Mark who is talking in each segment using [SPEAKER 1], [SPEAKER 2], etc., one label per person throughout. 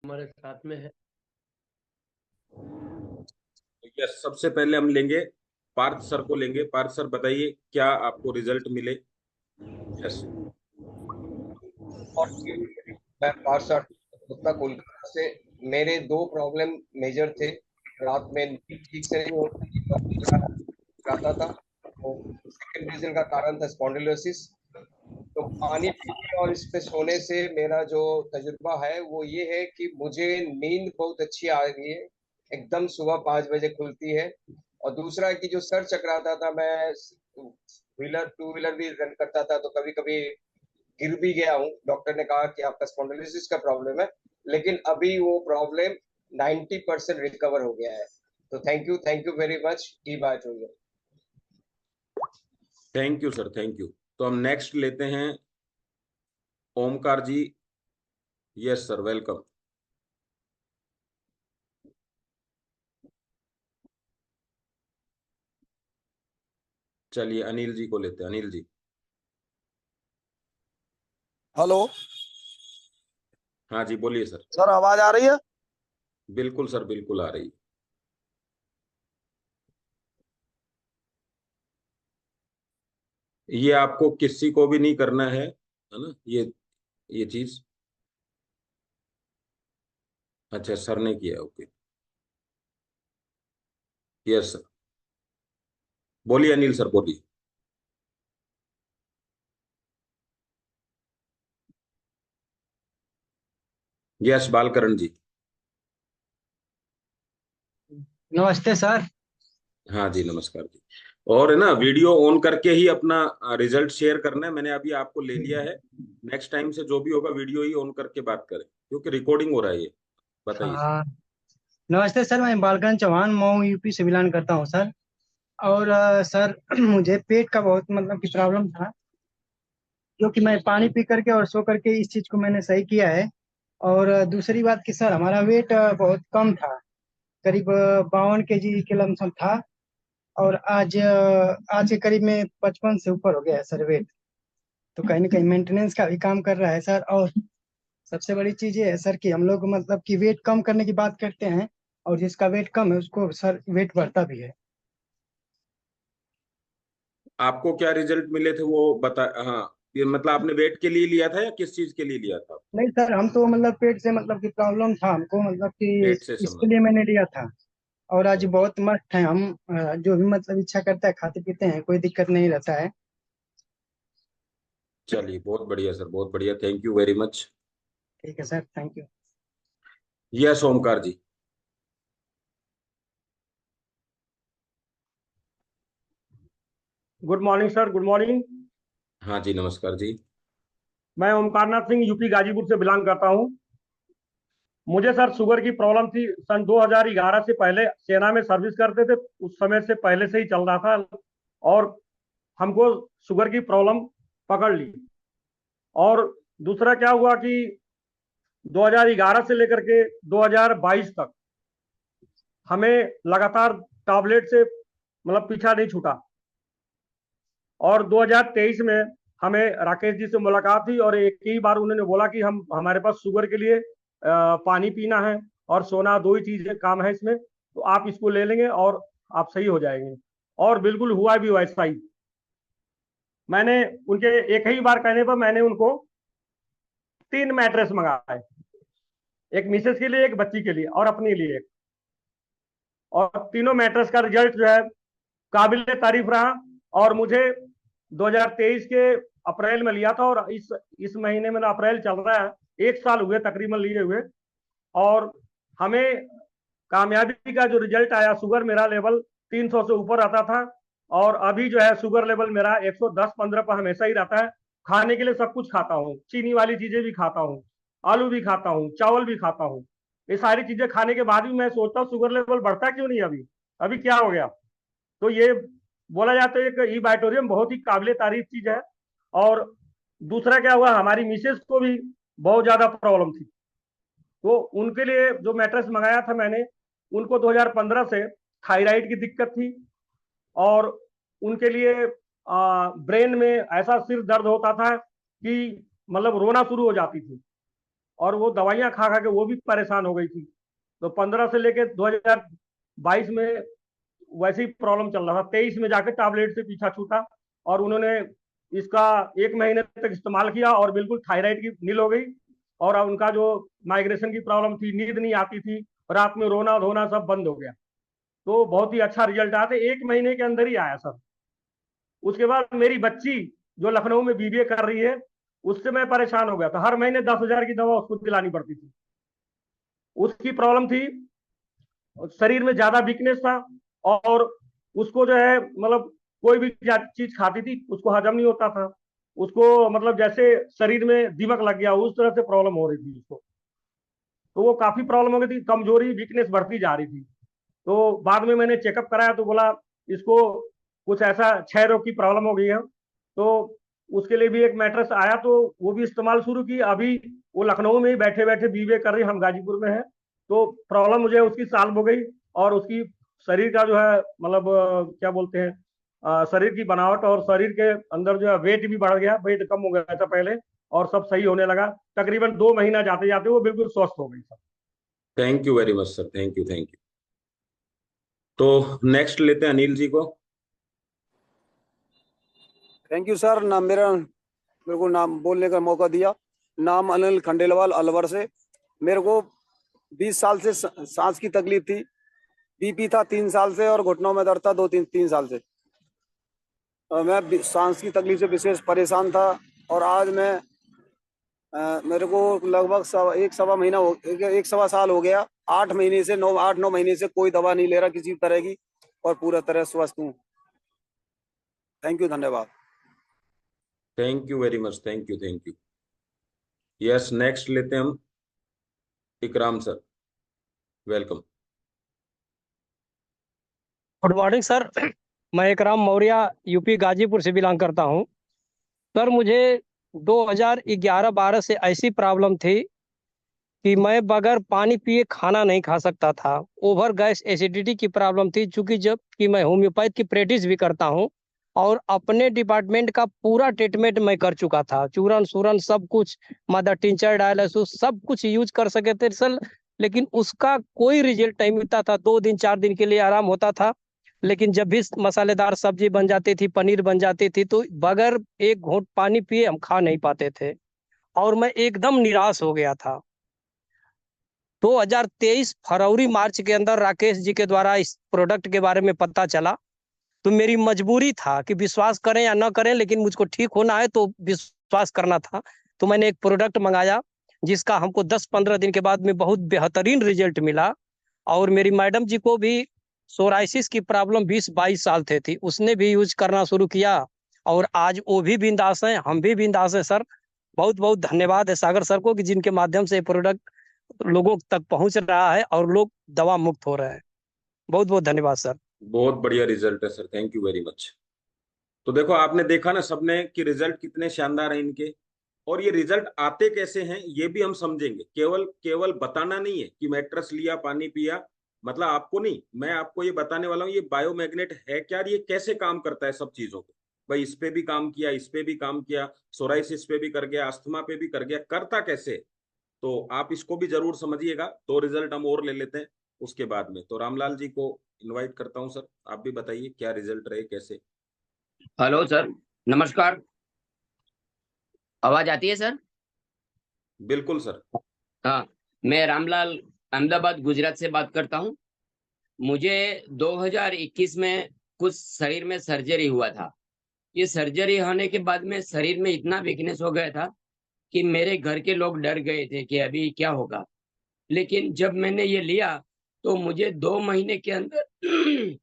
[SPEAKER 1] हमारे साथ में है।
[SPEAKER 2] यस, सबसे पहले हम लेंगे पार्थ सर को लेंगे। पार्थ सर बताइए क्या आपको रिजल्ट मिले। यस।
[SPEAKER 3] और मैं पार्षद गुप्ता कोलकाता से। मेरे दो प्रॉब्लम मेजर थे। रात में नींद ठीक से नहीं होती थी, जाता था। तो सेकंड रीजन का कारण था स्पॉन्डिलोसिस। तो पानी पीने और इस पे सोने से मेरा जो तजुर्बा है वो ये है कि मुझे नींद बहुत अच्छी आ रही है। एकदम सुबह 5 बजे खुलती है। और दूसरा है कि जो सर चकराता था, मैं व्हीलर टू व्हीलर भी रन करता था तो कभी कभी गिर भी गया हूँ। डॉक्टर ने कहा कि आपका स्पॉन्डिलोसिस का प्रॉब्लम है, लेकिन अभी वो प्रॉब्लम 90% रिकवर हो गया है। तो थैंक यू वेरी मच। की बात हुई है।
[SPEAKER 2] Thank you sir, thank you. तो हम नेक्स्ट लेते हैं Omkar ji. Yes sir, welcome. चलिए अनिल जी को लेते हैं। अनिल जी।
[SPEAKER 4] हेलो।
[SPEAKER 2] हाँ जी, बोलिए सर।
[SPEAKER 4] सर आवाज आ रही है?
[SPEAKER 2] बिल्कुल सर, बिल्कुल आ रही है। ये आपको किसी को भी नहीं करना है ना ये चीज। अच्छा, सर ने किया, ओके। यस सर, बोलिए अनिल सर, बोलिए। यस, बालकरण जी।
[SPEAKER 1] नमस्ते सर।
[SPEAKER 2] हाँ जी, नमस्कार जी। और है ना, वीडियो ऑन करके ही अपना रिजल्ट शेयर करना है। मैंने अभी आपको ले लिया है। नेक्स्ट टाइम से जो भी होगा वीडियो ही ऑन करके बात करें, क्योंकि रिकॉर्डिंग हो रहा है ये। बताइए सर।
[SPEAKER 1] हाँ, नमस्ते सर। मैं बालकन चौहान मऊ यूपी से बिलोंग करता हूँ सर। और सर मुझे पेट का बहुत मतलब की प्रॉब्लम था, जो कि मैं पानी पी करके और सो करके इस चीज़ को मैंने सही किया है। और दूसरी बात कि सर हमारा वेट बहुत कम था, करीब 52 kg के लमसम था। और आज के करीब में 55 से ऊपर हो गया है सर वेट। तो कहीं ना कहीं मेंटेनेंस का भी काम कर रहा है सर। और सबसे बड़ी चीज ये है सर कि हम लोग मतलब कि वेट कम करने की बात करते हैं, और जिसका वेट कम है उसको सर वेट बढ़ता भी है।
[SPEAKER 2] आपको क्या रिजल्ट मिले थे वो बता। हाँ, ये मतलब आपने वेट के लिए लिया था या किस चीज के लिए लिया था?
[SPEAKER 1] नहीं सर, हम तो मतलब पेट से मतलब कि प्रॉब्लम था हमको, मतलब कि
[SPEAKER 2] पेट से
[SPEAKER 1] इसके
[SPEAKER 2] संबंध।
[SPEAKER 1] लिए मैंने लिया था। और आज
[SPEAKER 2] ओके।
[SPEAKER 1] बहुत मस्त है हम। जो भी मतलब इच्छा करता है खाते पीते हैं, कोई दिक्कत नहीं रहता है।
[SPEAKER 2] चलिए, बहुत बढ़िया सर, बहुत बढ़िया। Thank you very much.
[SPEAKER 1] ठीक है sir, thank you.
[SPEAKER 2] Yes, Omkar ji.
[SPEAKER 5] Good morning sir, good morning.
[SPEAKER 2] हाँ जी, नमस्कार जी।
[SPEAKER 5] मैं ओमकारनाथ सिंह यूपी गाजीपुर से बिलोंग करता हूँ। मुझे सर शुगर की प्रॉब्लम थी सन 2011 से। पहले सेना में सर्विस करते थे, उस समय से पहले से ही चल रहा था। और हमको शुगर की प्रॉब्लम पकड़ ली। और दूसरा क्या हुआ कि 2011 से लेकर के 2022 तक हमें लगातार टैबलेट से मतलब पीछा नहीं छूटा। और 2023 में हमें राकेश जी से मुलाकात हुई और एक ही बार उन्होंने बोला कि हम हमारे पास शुगर के लिए पानी पीना है और सोना, दो ही चीजें काम है इसमें, तो आप इसको ले लेंगे और आप सही हो जाएंगे। और बिल्कुल हुआ भी वैसा ही। मैंने उनके एक ही बार कहने पर मैंने उनको 3 मैट्रेस मंगाए। एक मिसेस के लिए, एक बच्ची के लिए और अपने लिए एक। और तीनों मैट्रेस का रिजल्ट जो है काबिल तारीफ रहा। और मुझे 2023 के अप्रैल में लिया था और इस महीने में अप्रैल चल रहा है, 1 साल हुए तकरीबन लिए हुए। और हमें कामयाबी का जो रिजल्ट आया, शुगर मेरा लेवल 300 से ऊपर आता था। और अभी जो है शुगर लेवल मेरा 110-15 पर हमेशा ही रहता है। खाने के लिए सब कुछ खाता हूँ, चीनी वाली चीजें भी खाता हूँ, आलू भी खाता हूँ, चावल भी खाता हूँ। ये सारी चीजें खाने के बाद भी मैं सोचता हूँ शुगर लेवल बढ़ता क्यों नहीं अभी। अभी क्या हो गया? तो ये बोला जाता है कि ई बाइटोरियम बहुत ही काबिल तारीफ चीज है। और दूसरा क्या हुआ, हमारी मिसेज को भी बहुत ज्यादा प्रॉब्लम थी। तो उनके लिए जो मैट्रेस मंगाया था मैंने, उनको 2015 से थायराइड की दिक्कत थी। और उनके लिए ब्रेन में ऐसा सिर दर्द होता था कि मतलब रोना शुरू हो जाती थी। और वो दवाइयां खा खा के वो भी परेशान हो गई थी। तो 15 से लेके 2022 में वैसे ही प्रॉब्लम चल रहा था। 23 में जाके टैबलेट से पीछा छूटा और उन्होंने इसका 1 महीने तक इस्तेमाल किया और बिल्कुल थायराइड की नील हो गई। और अब उनका जो माइग्रेशन की प्रॉब्लम थी, नींद नहीं आती थी, रात में रोना धोना सब बंद हो गया। तो बहुत ही अच्छा रिजल्ट आया था, 1 महीने के अंदर ही आया सर। उसके बाद मेरी बच्ची जो लखनऊ में बीबीए कर रही है, उससे मैं परेशान हो गया था। हर महीने 10,000 की दवा उसको दिलानी पड़ती थी। उसकी प्रॉब्लम थी, शरीर में ज्यादा वीकनेस था और उसको जो है मतलब कोई भी चीज खाती थी उसको हजम नहीं होता था। उसको मतलब जैसे शरीर में दीमक लग गया, उस तरह से प्रॉब्लम हो रही थी उसको। तो वो काफी प्रॉब्लम हो गई थी, कमजोरी वीकनेस बढ़ती जा रही थी। तो बाद में मैंने चेकअप कराया तो बोला इसको कुछ ऐसा क्षय रोग की प्रॉब्लम हो गई है। तो उसके लिए भी एक मैट्रेस आया, तो वो भी इस्तेमाल शुरू की। अभी वो लखनऊ में ही बैठे बैठे बीबीए कर रही, हम गाजीपुर में है। तो प्रॉब्लम मुझे उसकी सॉल्व हो गई और उसकी शरीर का जो है मतलब क्या बोलते हैं, शरीर की बनावट और शरीर के अंदर जो है वेट भी बढ़ गया, वेट कम हो गया था पहले और सब सही होने लगा। तकरीबन 2 महीना जाते जाते वो बिल्कुल स्वस्थ हो गई sir.
[SPEAKER 2] Thank you very much sir, thank you, thank you. तो नेक्स्ट लेते हैं अनिल जी को।
[SPEAKER 4] Thank you sir. नाम मेरे को नाम बोलने का मौका दिया। नाम अनिल खंडेलवाल, अलवर से। मेरे को 20 साल से सांस की तकलीफ थी। बीपी था 3 साल से और घुटनों में दर्द था 2-3 साल से। और मैं सांस की तकलीफ से विशेष परेशान था। और आज मैं मेरे को लगभग एक सवा साल हो गया। 8-9 महीने से कोई दवा नहीं ले रहा किसी तरह की और पूरा तरह स्वस्थ हूँ। थैंक यू, धन्यवाद।
[SPEAKER 2] Thank you very much, thank you, thank you. Yes, next लेते हैं हम इकराम sir. Welcome.
[SPEAKER 6] Good morning sir. मैं इकराम मौर्य यूपी गाजीपुर से बिलोंग करता हूं। सर मुझे 2011-12 से ऐसी प्रॉब्लम थी कि मैं बगैर पानी पिए खाना नहीं खा सकता था। ओवर गैस एसिडिटी की प्रॉब्लम थी। चूंकि जब कि मैं होम्योपैथ की प्रैक्टिस भी करता हूं और अपने डिपार्टमेंट का पूरा ट्रीटमेंट मैं कर चुका था, चूरन सूरन सब कुछ, मदर टिंचर डायलिसिस सब कुछ यूज कर सके थे सर, लेकिन उसका कोई रिजल्ट नहीं मिलता था। 2 दिन 4 दिन के लिए आराम होता था, लेकिन जब भी मसालेदार सब्जी बन जाती थी, पनीर बन जाती थी, तो बगैर एक घूंट पानी पिए हम खा नहीं पाते थे और मैं एकदम निराश हो गया था। 2023 फरवरी मार्च के अंदर राकेश जी के द्वारा इस प्रोडक्ट के बारे में पता चला, तो मेरी मजबूरी था कि विश्वास करें या ना करें, लेकिन मुझको ठीक होना है तो विश्वास करना था। तो मैंने एक प्रोडक्ट मंगाया जिसका हमको 10-15 दिन के बाद में बहुत बेहतरीन रिजल्ट मिला। और मेरी मैडम जी को भी सोराइसिस की प्रॉब्लम 20-22 साल से थी, उसने भी यूज करना शुरू किया और आज वो भी बिंदास हैं, हम भी बिंदास हैं सर। बहुत बहुत धन्यवाद है सागर सर को कि जिनके माध्यम से प्रोडक्ट लोगों तक पहुंच रहा है और लोग दवा मुक्त हो रहे हैं। बहुत बहुत धन्यवाद सर।
[SPEAKER 2] बहुत बढ़िया रिजल्ट है sir, thank you very much. तो देखो, आपने देखा ना सबने कि रिजल्ट कितने शानदार हैं इनके। और ये रिजल्ट आते कैसे हैं ये भी हम समझेंगे। केवल केवल बताना नहीं है कि मैट्रेस लिया, पानी पिया, मतलब आपको नहीं, मैं आपको ये बताने वाला हूँ ये बायोमैग्नेट है क्या, ये कैसे काम करता है सब चीजों पे। भाई इस पे भी काम किया, इस पे भी काम किया, सोराइसिस पे भी कर गया, अस्थमा पे भी कर गया, करता कैसे। तो आप इसको भी जरूर समझिएगा। 2 रिजल्ट हम और ले लेते हैं उसके बाद में। तो रामलाल जी को इनवाइट करता हूँ सर, आप भी बताइए क्या रिजल्ट रहे, कैसे।
[SPEAKER 7] हेलो सर, नमस्कार। आवाज आती है सर?
[SPEAKER 2] बिल्कुल सर।
[SPEAKER 7] हाँ, मैं रामलाल अहमदाबाद गुजरात से बात करता हूँ। मुझे 2021 में कुछ शरीर में सर्जरी हुआ था। ये सर्जरी होने के बाद में शरीर में इतना वीकनेस हो गया था कि मेरे घर के लोग डर गए थे कि अभी क्या होगा। लेकिन जब मैंने ये लिया तो मुझे 2 महीने के अंदर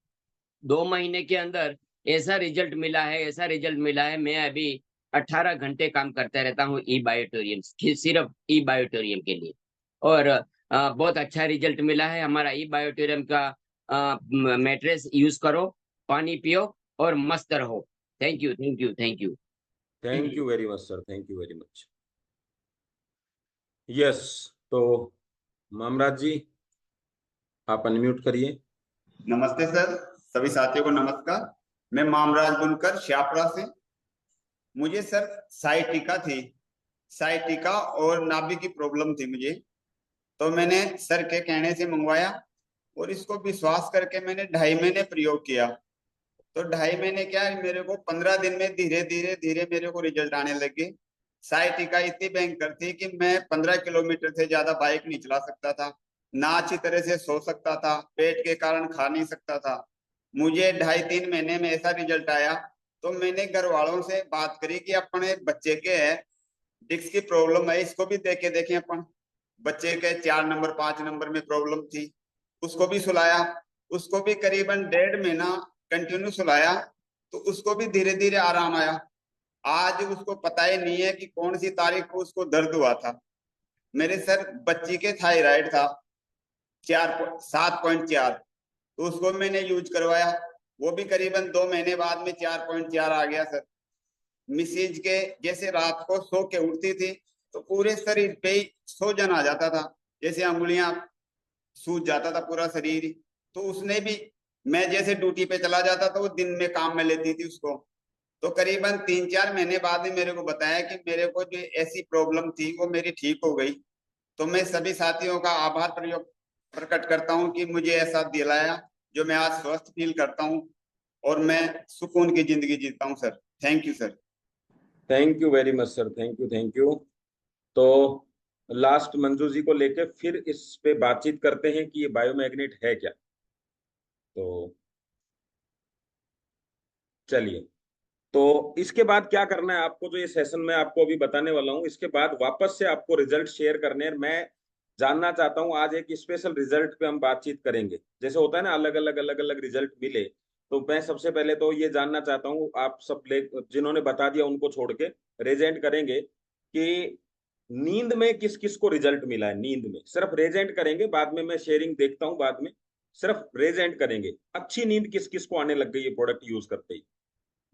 [SPEAKER 7] 2 महीने के अंदर ऐसा रिजल्ट मिला है, ऐसा रिजल्ट मिला है। मैं अभी 18 घंटे काम करता रहता हूँ ई बायोटोरियम, सिर्फ ई बायोटोरियम के लिए। और बहुत अच्छा रिजल्ट मिला है। हमारा ई बायोटोरियम का मैट्रेस यूज करो, पानी पियो और मस्त रहो। Thank you, thank you, thank you.
[SPEAKER 2] Thank you very much sir, thank you very much. Yes, तो मामराज जी आप अनम्यूट करिए।
[SPEAKER 8] नमस्ते सर, सभी साथियों को नमस्कार। मैं मामराज बुनकर श्यापरा से। मुझे सर साइटिका थी, साइटिका और नाभि की प्रॉब्लम थी मुझे, तो मैंने सर के कहने से मंगवाया और इसको विश्वास करके मैंने 2.5 महीने प्रयोग किया। तो 2.5 महीने क्या है, मेरे को 15 दिन में धीरे धीरे धीरे मेरे को रिजल्ट आने लगे। साइटिका इतनी भयंकर थी कि मैं 15 किलोमीटर से ज्यादा बाइक नहीं चला सकता था, ना अच्छी तरह से सो सकता था, पेट के कारण खा नहीं सकता था। मुझे 2.5-3 महीने में ऐसा रिजल्ट आया। तो मैंने घर वालों से बात करी कि अपने बच्चे के है डिस्क की प्रॉब्लम है, इसको भी देखे देखें अपन। बच्चे के 4 नंबर 5 नंबर में प्रॉब्लम थी, उसको भी सुलाया। उसको भी करीबन 1.5 महीना कंटिन्यू सुलाया, तो उसको भी धीरे धीरे आराम आया। आज उसको पता ही नहीं है कि कौन सी तारीख को उसको दर्द हुआ था। मेरे सर बच्ची के थायराइड था 7.4, तो उसको मैंने यूज करवाया, वो भी करीबन 2 महीने बाद में 4.4 आ गया सर। मिसेज के जैसे रात को सो के उठती थी तो पूरे शरीर पे ही सोजन आ जाता था, जैसे अंगुलियां सूज जाता था पूरा शरीर। तो उसने भी, मैं जैसे ड्यूटी पे चला जाता तो वो दिन में काम में लेती थी उसको। तो करीबन 3-4 महीने बाद में मेरे को बताया कि मेरे को जो ऐसी प्रॉब्लम थी वो मेरी ठीक हो गई। तो मैं सभी साथियों का आभार प्रकट करता हूँ कि मुझे ऐसा दिलाया, जो मैं आज स्वस्थ फील करता हूँ और मैं सुकून की जिंदगी जीता हूँ sir. Thank you sir.
[SPEAKER 2] Thank you very much sir, thank you, thank you. तो लास्ट मंजू जी को लेके फिर इस पे बातचीत करते हैं कि ये बायोमैग्नेट है क्या। तो चलिए, तो इसके बाद क्या करना है आपको, जो ये सेशन मैं आपको अभी बताने वाला हूँ, इसके बाद वापस से आपको रिजल्ट शेयर करने हैं। मैं जानना चाहता हूँ, आज एक स्पेशल रिजल्ट पे हम बातचीत करेंगे। जैसे होता है ना, अलग अलग रिजल्ट मिले, तो मैं सबसे पहले तो ये जानना चाहता हूँ, आप सब जिन्होंने बता दिया उनको छोड़ के रेजेंट करेंगे कि नींद में किस किस को रिजल्ट मिला है। नींद में सिर्फ रेजेंट करेंगे, बाद में मैं शेयरिंग देखता हूँ बाद में। सिर्फ रेजेंट करेंगे, अच्छी नींद किस किस को आने लग गई है प्रोडक्ट यूज करते ही।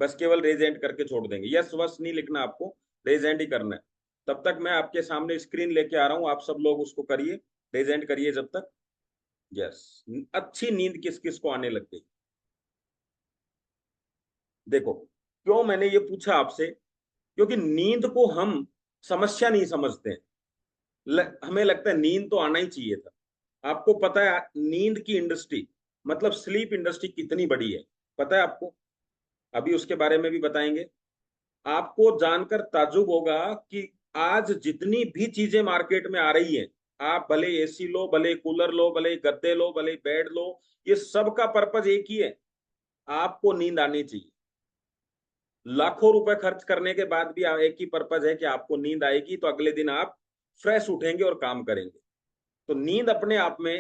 [SPEAKER 2] बस केवल रेजेंट करके छोड़ देंगे, यस वस नहीं लिखना आपको, रेजेंट ही करना है। तब तक मैं आपके सामने स्क्रीन लेके आ रहा हूं, आप सब लोग उसको करिए, रेजेंट करिए जब तक। यस, अच्छी नींद किस किस को आने लग गई। देखो, क्यों मैंने ये पूछा आपसे, क्योंकि नींद को हम समस्या नहीं समझते हैं। हमें लगता है नींद तो आना ही चाहिए था। आपको पता है नींद की इंडस्ट्री, मतलब स्लीप इंडस्ट्री कितनी बड़ी है, पता है आपको? अभी उसके बारे में भी बताएंगे। आपको जानकर ताज्जुब होगा कि आज जितनी भी चीजें मार्केट में आ रही हैं, आप भले एसी लो, भले कूलर लो, भले गद्दे लो, भले बेड लो, ये सब का पर्पज एक ही है, आपको नींद आनी चाहिए। लाखों रुपए खर्च करने के बाद भी एक ही पर्पज है कि आपको नींद आएगी तो अगले दिन आप फ्रेश उठेंगे और काम करेंगे। तो नींद अपने आप में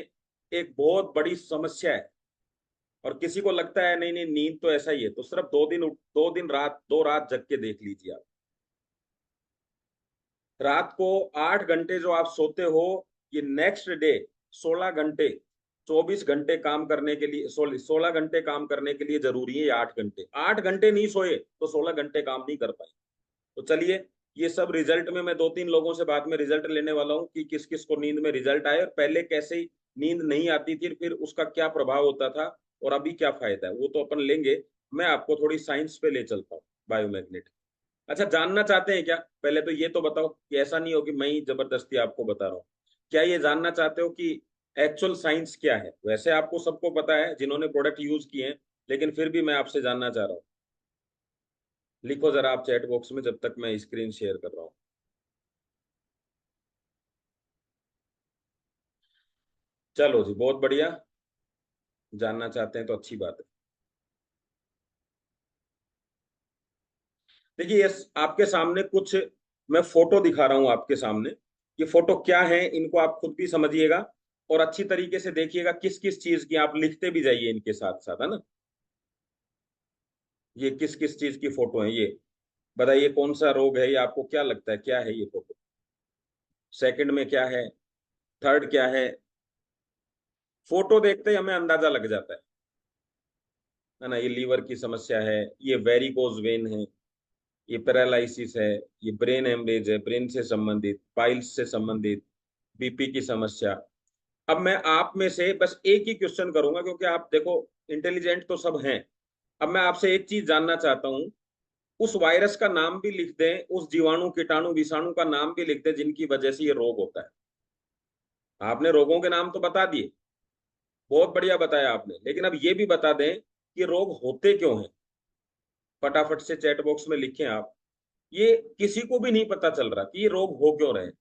[SPEAKER 2] एक बहुत बड़ी समस्या है। और किसी को लगता है नहीं नहीं नींद तो ऐसा ही है, तो सिर्फ 2 रात जग के देख लीजिए आप। रात को 8 घंटे जो आप सोते हो, ये नेक्स्ट डे 16 घंटे, 24 घंटे काम करने के लिए, 16 घंटे काम करने के लिए जरूरी है। 8 घंटे, 8 घंटे नहीं सोए तो 16 घंटे काम नहीं कर पाए। तो चलिए, ये सब रिजल्ट में मैं 2-3 लोगों से बाद में रिजल्ट लेने वाला हूँ कि किस किस को नींद में रिजल्ट आए, और पहले कैसे नींद नहीं आती थी, फिर उसका क्या प्रभाव होता था, और अभी क्या फायदा है, वो तो अपन लेंगे। मैं आपको थोड़ी साइंस पे ले चलता हूँ, बायोमैग्नेट। अच्छा, जानना चाहते हैं क्या? पहले तो ये तो बताओ कि ऐसा नहीं हो कि मैं ही जबरदस्ती आपको बता रहा हूँ। क्या ये जानना चाहते हो कि एक्चुअल साइंस क्या है? वैसे आपको सबको पता है जिन्होंने प्रोडक्ट यूज किए हैं, लेकिन फिर भी मैं आपसे जानना चाह रहा हूँ। लिखो जरा आप चैट बॉक्स में जब तक मैं स्क्रीन शेयर कर रहा हूँ। चलो जी, बहुत बढ़िया, जानना चाहते हैं तो अच्छी बात है। देखिए, ये आपके सामने कुछ मैं फोटो दिखा रहा हूं आपके सामने। ये फोटो क्या है, इनको आप खुद भी समझिएगा और अच्छी तरीके से देखिएगा किस किस चीज की, आप लिखते भी जाइए इनके साथ साथ, है ना। ये किस किस चीज की फोटो है, ये बताइए कौन सा रोग है, ये आपको क्या लगता है, क्या है ये फोटो? सेकंड में क्या है, थर्ड क्या है? फोटो देखते ही हमें अंदाजा लग जाता है ना। ये लीवर की समस्या है, ये वेरिकोज वेन है, ये पैरालिसिस है, ये ब्रेन हेमरेज है, ब्रेन से संबंधित, पाइल्स से संबंधित, बीपी की समस्या। अब मैं आप में से बस एक ही क्वेश्चन करूंगा, क्योंकि आप देखो इंटेलिजेंट तो सब हैं। अब मैं आपसे एक चीज जानना चाहता हूं उस वायरस का नाम भी लिख दें, उस जीवाणु कीटाणु विषाणु का नाम भी लिख दें जिनकी वजह से ये रोग होता है। आपने रोगों के नाम तो बता दिए, बहुत बढ़िया बताया आपने, लेकिन अब ये भी बता दें कि रोग होते क्यों हैं। फटाफट से चैट बॉक्स में लिखें आप। ये किसी को भी नहीं पता चल रहा कि ये रोग हो क्यों रहे हैं।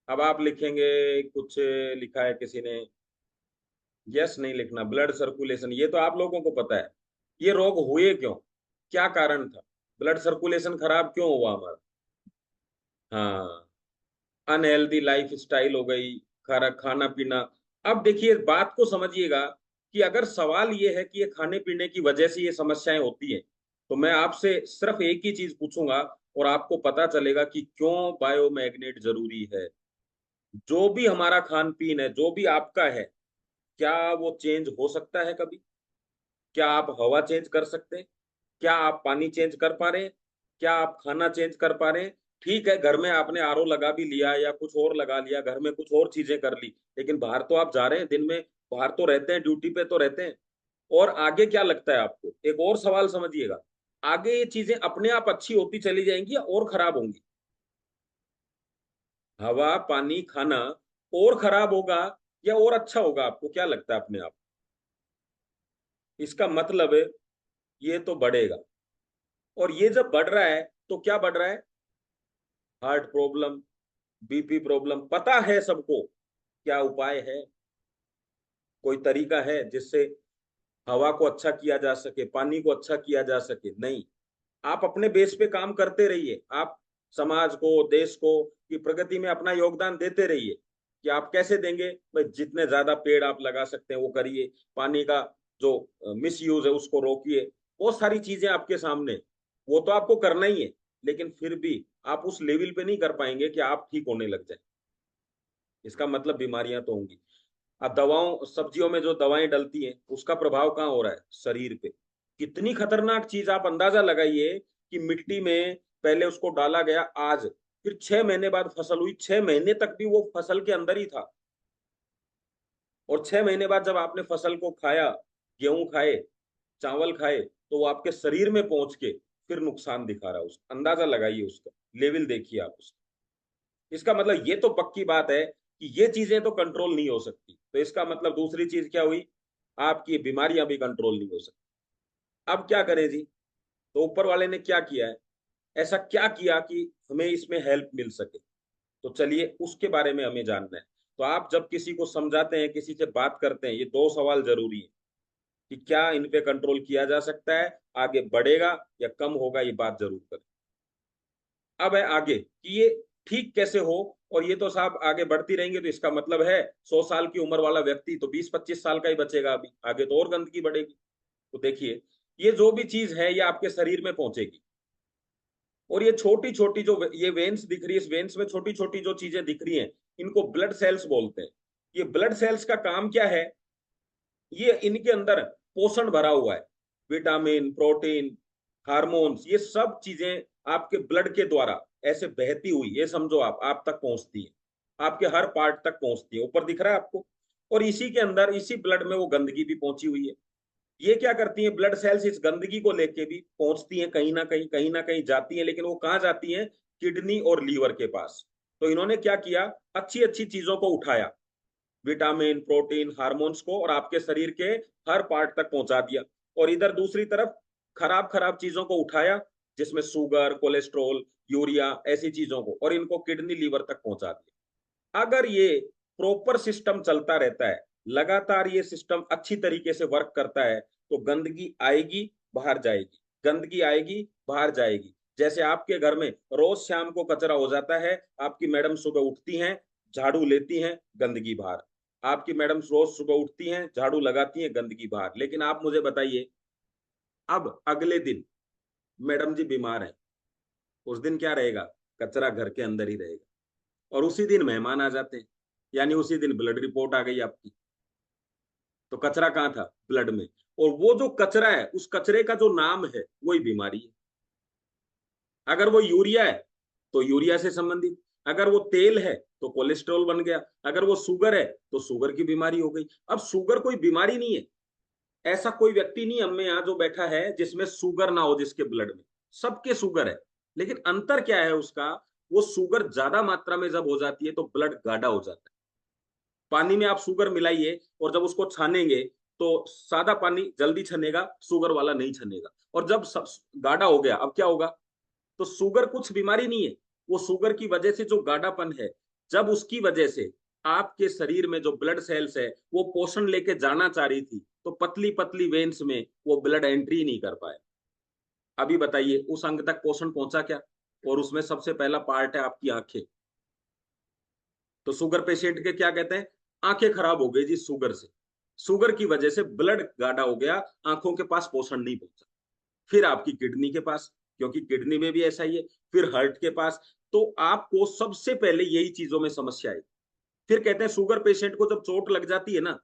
[SPEAKER 2] अब आप लिखेंगे, कुछ लिखा है किसी ने, यस नहीं लिखना, ब्लड सर्कुलेशन, ये तो आप लोगों को पता है। ये रोग हुए क्यों, क्या कारण था, ब्लड सर्कुलेशन खराब क्यों हुआ हमारा। हाँ, अनहेल्दी लाइफ स्टाइल हो गई, खाना पीना। अब देखिए बात को समझिएगा कि अगर सवाल ये है कि ये खाने पीने की वजह से ये समस्याएं होती हैं, तो मैं आपसे सिर्फ एक ही चीज पूछूंगा और आपको पता चलेगा कि क्यों बायोमैग्नेट जरूरी है। जो भी हमारा खान पीन है, जो भी आपका है, क्या वो चेंज हो सकता है कभी? क्या आप हवा चेंज कर सकते हैं? क्या आप पानी चेंज कर पा रहे हैं? क्या आप खाना चेंज कर पा रहे हैं? ठीक है, घर में आपने आरओ लगा भी लिया या कुछ और लगा लिया, घर में कुछ और चीजें कर ली, लेकिन बाहर तो आप जा रहे हैं, दिन में बाहर तो रहते हैं, ड्यूटी पे तो रहते हैं। और आगे क्या लगता है आपको, एक और सवाल समझिएगा, आगे ये चीजें अपने आप अच्छी होती चली जाएंगी या और खराब होंगी? हवा पानी खाना और खराब होगा या और अच्छा होगा, आपको क्या लगता है अपने आप? इसका मतलब है ये तो बढ़ेगा, और ये जब बढ़ रहा है तो क्या बढ़ रहा है? Heart problem, BP problem. पता है सबको, क्या उपाय है? कोई तरीका है जिससे हवा को अच्छा किया जा सके, पानी को अच्छा किया जा सके? नहीं। आप अपने बेस पे काम करते रहिए, आप समाज को, देश को की प्रगति में अपना योगदान देते रहिए। कि आप कैसे देंगे भाई? जितने ज्यादा पेड़ आप लगा सकते हैं वो करिए, पानी का जो मिस यूज है उसको रोकिए। बहुत सारी चीजें आपके सामने, वो तो आपको करना ही है, लेकिन फिर भी आप उस लेवल पे नहीं कर पाएंगे कि आप ठीक होने लग जाए। इसका मतलब बीमारियां तो होंगी। अब दवाओं, सब्जियों में जो दवाएं डलती हैं उसका प्रभाव कहाँ हो रहा है? शरीर पे। कितनी खतरनाक चीज, आप अंदाजा लगाइए कि मिट्टी में पहले उसको डाला गया आज, फिर 6 महीने बाद फसल हुई, 6 महीने तक भी वो फसल के अंदर ही था, और 6 महीने बाद जब आपने फसल को खाया, गेहूं खाए, चावल खाए, तो वो आपके शरीर में पहुंच के फिर नुकसान दिखा रहा है। उसका अंदाजा लगाइए, उसका लेवल देखिए आप उसका। इसका मतलब ये तो पक्की बात है कि ये चीजें तो कंट्रोल नहीं हो सकती, तो इसका मतलब दूसरी चीज क्या हुई? आपकी बीमारियां भी कंट्रोल नहीं हो सकती। अब क्या करें जी? तो ऊपर वाले ने क्या किया है, ऐसा क्या किया कि हमें इसमें हेल्प मिल सके? तो चलिए उसके बारे में हमें जानना है। तो आप जब किसी को समझाते हैं, किसी से बात करते हैं, ये 2 सवाल जरूरी है कि क्या इन पे कंट्रोल किया जा सकता है, आगे बढ़ेगा या कम होगा, ये बात जरूर करें। अब है आगे कि ये ठीक कैसे हो। और ये तो साहब आगे बढ़ती रहेंगे, तो इसका मतलब है 100 साल की उम्र वाला व्यक्ति तो 20-25 साल का ही बचेगा, अभी आगे तो और गंदगी बढ़ेगी। तो देखिए, ये जो भी चीज है ये आपके शरीर में पहुंचेगी, और ये छोटी छोटी जो ये वेन्स दिख रही है, इस वेन्स में छोटी छोटी जो चीजें दिख रही हैं, इनको ब्लड सेल्स बोलते हैं। ये ब्लड सेल्स का काम क्या है? ये इनके अंदर पोषण भरा हुआ है, विटामिन, प्रोटीन, हार्मोन्स, ये सब चीजें आपके ब्लड के द्वारा ऐसे बहती हुई, ये समझो आप तक पहुंचती है, आपके हर पार्ट तक पहुंचती है। ऊपर दिख रहा है आपको? और इसी के अंदर, इसी ब्लड में वो गंदगी भी पहुंची हुई है। ये क्या करती है, ब्लड सेल्स इस गंदगी को लेके भी पहुंचती हैं, कहीं ना कहीं जाती हैं, लेकिन वो कहाँ जाती हैं? किडनी और लीवर के पास। तो इन्होंने क्या किया, अच्छी अच्छी चीजों को उठाया, विटामिन, प्रोटीन, हार्मोन्स को, और आपके शरीर के हर पार्ट तक पहुंचा दिया। और इधर दूसरी तरफ खराब खराब चीजों को उठाया, जिसमें शुगर, कोलेस्ट्रॉल, यूरिया, ऐसी चीजों को, और इनको किडनी लीवर तक पहुंचा दिया। अगर ये प्रॉपर सिस्टम चलता रहता है, लगातार ये सिस्टम अच्छी तरीके से वर्क करता है, तो गंदगी आएगी, बाहर जाएगी, गंदगी आएगी, बाहर जाएगी। जैसे आपके घर में रोज शाम को कचरा हो जाता है, आपकी मैडम सुबह उठती हैं, झाड़ू लेती हैं, गंदगी बाहर। आपकी मैडम रोज सुबह उठती हैं, झाड़ू लगाती हैं, गंदगी बाहर। लेकिन आप मुझे बताइए, अब अगले दिन मैडम जी बीमार है, उस दिन क्या रहेगा? कचरा घर के अंदर ही रहेगा, और उसी दिन मेहमान आ जाते हैं, यानी उसी दिन ब्लड रिपोर्ट आ गई आपकी। तो कचरा कहाँ था? ब्लड में। और वो जो कचरा है, उस कचरे का जो नाम है वही बीमारी है। अगर वो यूरिया है तो यूरिया से संबंधित, अगर वो तेल है तो कोलेस्ट्रॉल बन गया, अगर वो शुगर है तो शुगर की बीमारी हो गई। अब शुगर कोई बीमारी नहीं है, ऐसा कोई व्यक्ति नहीं हम में यहाँ जो बैठा है जिसमें शुगर ना हो, जिसके ब्लड में। सबके शुगर है, लेकिन अंतर क्या है उसका, वो शुगर ज्यादा मात्रा में जब हो जाती है तो ब्लड गाढ़ा हो जाता है। पानी में आप शुगर मिलाइए और जब उसको छानेंगे तो सादा पानी जल्दी छनेगा, शुगर वाला नहीं छनेगा। और जब गाढ़ा हो गया, अब क्या होगा, तो शुगर कुछ बीमारी नहीं है, वो शुगर की वजह से जो गाढ़ापन है, जब उसकी वजह से आपके शरीर में जो ब्लड सेल्स है वो पोषण लेके जाना चाह रही थी, तो पतली पतली वेन्स में वो ब्लड एंट्री नहीं कर पाया। अभी बताइए उस अंग तक पोषण पहुंचा क्या? और उसमें सबसे पहला पार्ट है आपकी आंखें। तो शुगर पेशेंट के क्या कहते हैं, आंखें खराब हो गई जी शुगर से, शुगर की वजह से ब्लड गाढ़ा हो गया, आंखों के पास पोषण नहीं पहुंचा। फिर आपकी किडनी के पास, क्योंकि किडनी में भी ऐसा ही है, फिर हार्ट के पास। तो आपको सबसे पहले यही चीजों में समस्या है। फिर कहते हैं शुगर पेशेंट को जब चोट लग जाती है ना,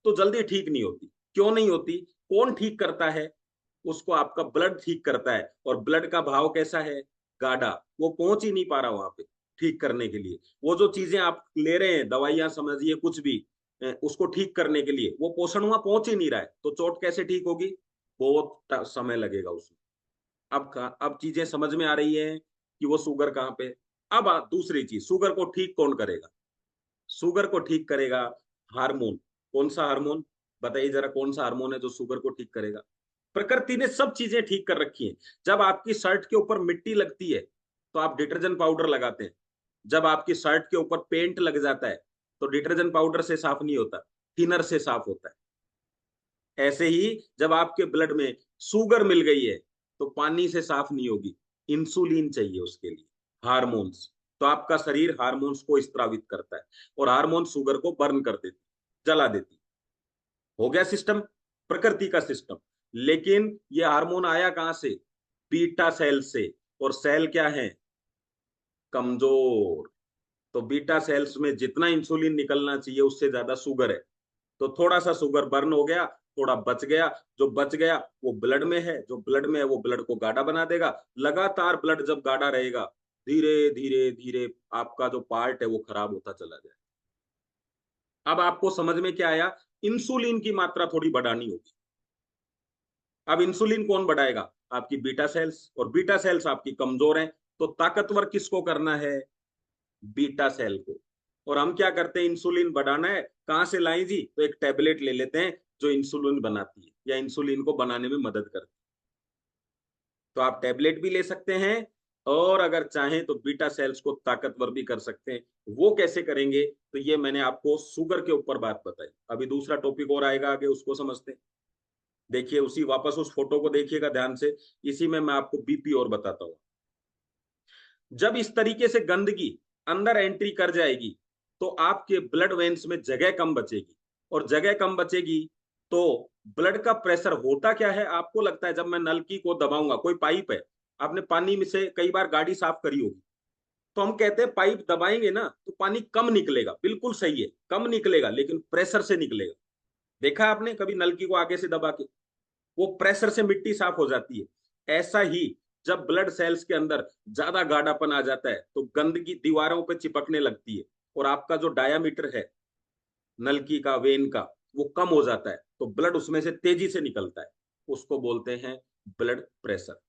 [SPEAKER 2] तो जल्दी ठीक नहीं होती। क्यों नहीं होती? कौन ठीक करता है उसको? आपका ब्लड ठीक करता है। और ब्लड का भाव कैसा है? गाढ़ा। वो पहुंच ही नहीं पा रहा वहां पे ठीक करने के लिए। वो जो चीजें आप ले रहे हैं, दवाइयां समझिए कुछ भी, उसको ठीक करने के लिए वो पोषण वहां पहुंच ही नहीं रहा है, तो चोट कैसे ठीक होगी? बहुत समय लगेगा उसमें। अब चीजें समझ में आ रही है कि वो शुगर कहाँ पे। अब दूसरी चीज, शुगर को ठीक कौन करेगा? शुगर को ठीक करेगा हार्मोन। कौन सा हार्मोन? बताइए जरा, कौन सा हार्मोन है जो शुगर को ठीक करेगा? प्रकृति ने सब चीजें ठीक कर रखी हैं। जब आपकी शर्ट के ऊपर मिट्टी लगती है तो आप डिटर्जेंट पाउडर लगाते हैं। जब आपकी शर्ट के ऊपर पेंट लग जाता है तो डिटर्जेंट पाउडर से साफ नहीं होता, थिनर से साफ होता है। ऐसे ही जब आपके ब्लड में शुगर मिल गई है तो पानी से साफ नहीं होगी, इंसुलिन चाहिए उसके लिए, हार्मोन्स। तो आपका शरीर हार्मोन्स को स्त्रावित करता है और हार्मोन शुगर को बर्न कर देती, जला देती। हो गया सिस्टम, प्रकृति का सिस्टम। लेकिन ये हार्मोन आया कहां से? बीटा सेल से। और सेल क्या है? कमजोर। तो बीटा सेल्स में जितना इंसुलिन निकलना चाहिए उससे ज्यादा शुगर है। तो थोड़ा सा शुगर बर्न हो गया, थोड़ा बच गया। जो बच गया वो ब्लड में है, जो ब्लड में है वो ब्लड को गाढ़ा बना देगा। लगातार ब्लड जब गाढ़ा रहेगा, धीरे धीरे धीरे आपका जो पार्ट है वो खराब होता चला जाए। अब आपको समझ में क्या आया? इंसुलिन की मात्रा थोड़ी बढ़ानी होगी। अब इंसुलिन कौन बढ़ाएगा? आपकी बीटा सेल्स। और बीटा सेल्स आपकी कमजोर हैं, तो ताकतवर किसको करना है? बीटा सेल को। और हम क्या करते हैं? इंसुलिन बढ़ाना है, कहां से लाएं जी? तो एक टैबलेट ले लेते हैं जो इंसुलिन बनाती है या इंसुलिन को बनाने में मदद करती है। तो आप टैबलेट भी ले सकते हैं और अगर चाहें तो बीटा सेल्स को ताकतवर भी कर सकते हैं। वो कैसे करेंगे? तो ये मैंने आपको शुगर के ऊपर बात बताई। अभी दूसरा टॉपिक और आएगा आगे, उसको समझते हैं। देखिए उसी, वापस उस फोटो को देखिएगा ध्यान से। इसी में मैं आपको बीपी और बताता हूं। जब इस तरीके से गंदगी अंदर एंट्री कर जाएगी तो आपके ब्लड वेन्स में जगह कम बचेगी। और जगह कम बचेगी तो ब्लड का प्रेशर होता क्या है? आपको लगता है जब मैं नलकी को दबाऊंगा, कोई पाइप है, आपने पानी में से कई बार गाड़ी साफ करी होगी, तो हम कहते हैं पाइप दबाएंगे ना तो पानी कम निकलेगा। बिल्कुल सही है, कम निकलेगा, लेकिन प्रेशर से निकलेगा। देखा आपने कभी नलकी को आगे से दबा के? वो प्रेशर से मिट्टी साफ हो जाती है। ऐसा ही जब ब्लड सेल्स के अंदर ज्यादा गाढ़ापन आ जाता है तो गंदगी दीवारों पे चिपकने लगती है और आपका जो डायामीटर है नलकी का, वेन का, वो कम हो जाता है, तो ब्लड उसमें से तेजी से निकलता है। उसको बोलते हैं ब्लड प्रेशर।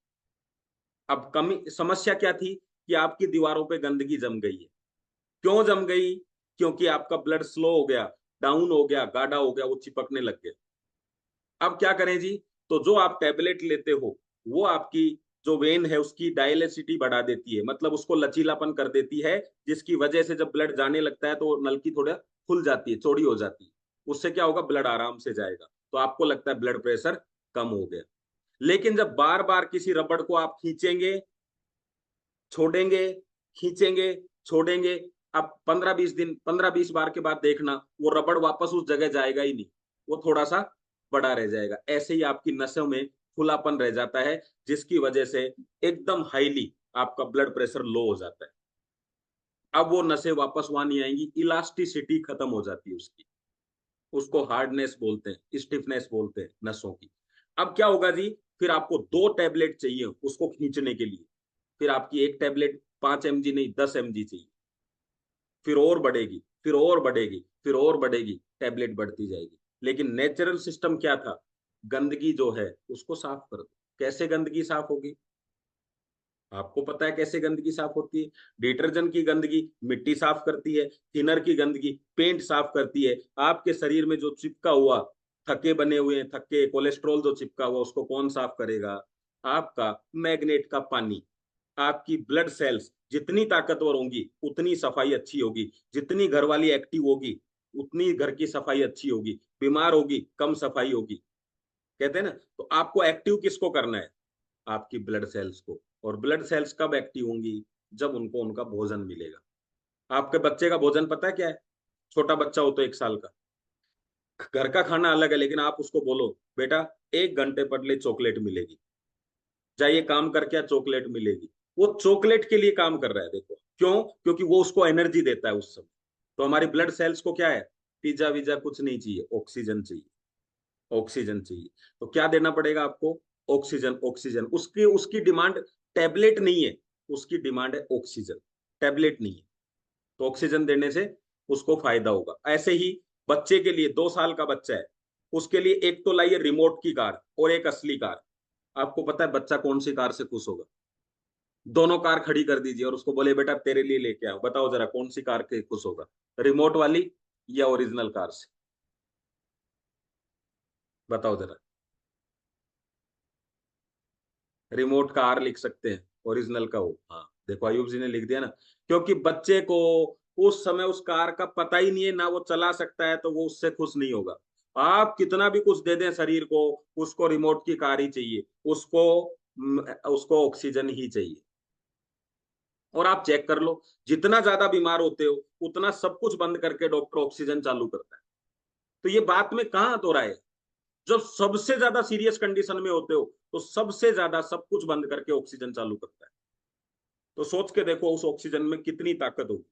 [SPEAKER 2] अब कमी समस्या क्या थी कि आपकी दीवारों पे गंदगी जम गई है। क्यों जम गई? क्योंकि आपका ब्लड स्लो हो गया, डाउन हो गया, गाढ़ा हो गया, वो चिपकने लग गया। अब क्या करें जी? तो जो आप टैबलेट लेते हो वो आपकी जो वेन है उसकी डायलेसिटी बढ़ा देती है, मतलब उसको लचीलापन कर देती है, जिसकी वजह से जब ब्लड जाने लगता है तो नलकी थोड़ा खुल जाती है, चौड़ी हो जाती है। उससे क्या होगा? ब्लड आराम से जाएगा, तो आपको लगता है ब्लड प्रेशर कम हो गया। लेकिन जब बार बार किसी रबड़ को आप खींचेंगे, छोड़ेंगे, खींचेंगे, छोड़ेंगे, अब 15-20 दिन, 15-20 बार के बाद देखना वो रबड़ वापस उस जगह जाएगा ही नहीं, वो थोड़ा सा बड़ा रह जाएगा। ऐसे ही आपकी नसों में खुलापन रह जाता है, जिसकी वजह से एकदम हाईली आपका ब्लड प्रेशर लो हो जाता है। अब वो नसें वापस वहां नहीं आएंगी, इलास्टिसिटी खत्म हो जाती है उसकी। उसको हार्डनेस बोलते हैं, स्टिफनेस बोलते हैं नसों की। अब क्या होगा जी? फिर आपको 2 टैबलेट चाहिए उसको खींचने के लिए। फिर आपकी एक टैबलेट 5 mg नहीं, 10 mg चाहिए। फिर और बढ़ेगी, फिर और बढ़ेगी, फिर और बढ़ेगी, टैबलेट बढ़ती जाएगी। लेकिन नेचुरल सिस्टम क्या था? गंदगी जो है उसको साफ कर दो। कैसे गंदगी साफ होगी? आपको पता है कैसे गंदगी साफ होती है? डिटर्जेंट की गंदगी मिट्टी साफ करती है, थिनर की गंदगी पेंट साफ करती है। आपके शरीर में जो चिपका हुआ थक्के बने हुए हैं, थक्के कोलेस्ट्रॉल जो चिपका हुआ उसको कौन साफ करेगा? आपका मैग्नेट का पानी। आपकी ब्लड सेल्स जितनी ताकतवर होंगी उतनी सफाई अच्छी होगी, जितनी घर वाली एक्टिव होगी उतनी घर की सफाई अच्छी होगी, बीमार होगी कम सफाई होगी। कहते हैं ना, तो आपको एक्टिव किसको करना है? आपकी ब्लड सेल्स को। और ब्लड सेल्स कब एक्टिव होंगी? जब उनको उनका भोजन मिलेगा। आपके बच्चे का भोजन पता है क्या है? छोटा बच्चा हो तो 1 साल का, घर का खाना अलग है, लेकिन आप उसको बोलो बेटा 1 घंटे पहले चॉकलेट मिलेगी, जाइए काम करके चॉकलेट मिलेगी, वो चॉकलेट के लिए काम कर रहा है। देखो क्यों? क्योंकि वो उसको एनर्जी देता है उस समय। तो हमारी ब्लड सेल्स को क्या है? पिज्जा विज्जा कुछ नहीं चाहिए, ऑक्सीजन चाहिए। ऑक्सीजन चाहिए तो क्या देना पड़ेगा आपको? ऑक्सीजन। ऑक्सीजन उसकी उसकी डिमांड टैबलेट नहीं है, उसकी डिमांड है ऑक्सीजन, टैबलेट नहीं है। तो ऑक्सीजन देने से उसको फायदा होगा। ऐसे ही बच्चे के लिए, 2 साल का बच्चा है, उसके लिए एक तो लाइए रिमोट की कार और एक असली कार। आपको पता है बच्चा कौन सी कार से खुश होगा? दोनों कार खड़ी कर दीजिए और उसको बोले बेटा तेरे लिए लेके आओ, बताओ जरा कौन सी कार के खुश होगा? रिमोट वाली या ओरिजिनल कार से? बताओ जरा। रिमोट का आर लिख सकते हैं, ओरिजिनल का ओ। हाँ देखो अयूब जी ने लिख दिया ना, क्योंकि बच्चे को उस समय उस कार का पता ही नहीं है, ना वो चला सकता है, तो वो उससे खुश नहीं होगा। आप कितना भी कुछ दे दें शरीर को, उसको रिमोट की कार ही चाहिए, उसको उसको ऑक्सीजन ही चाहिए। और आप चेक कर लो, जितना ज्यादा बीमार होते हो उतना सब कुछ बंद करके डॉक्टर ऑक्सीजन चालू करता है। तो ये बात में कहां तो रहा है? जब सबसे ज्यादा सीरियस कंडीशन में होते हो तो सबसे ज्यादा सब कुछ बंद करके ऑक्सीजन चालू करता है। तो सोच के देखो उस ऑक्सीजन में कितनी ताकत होगी,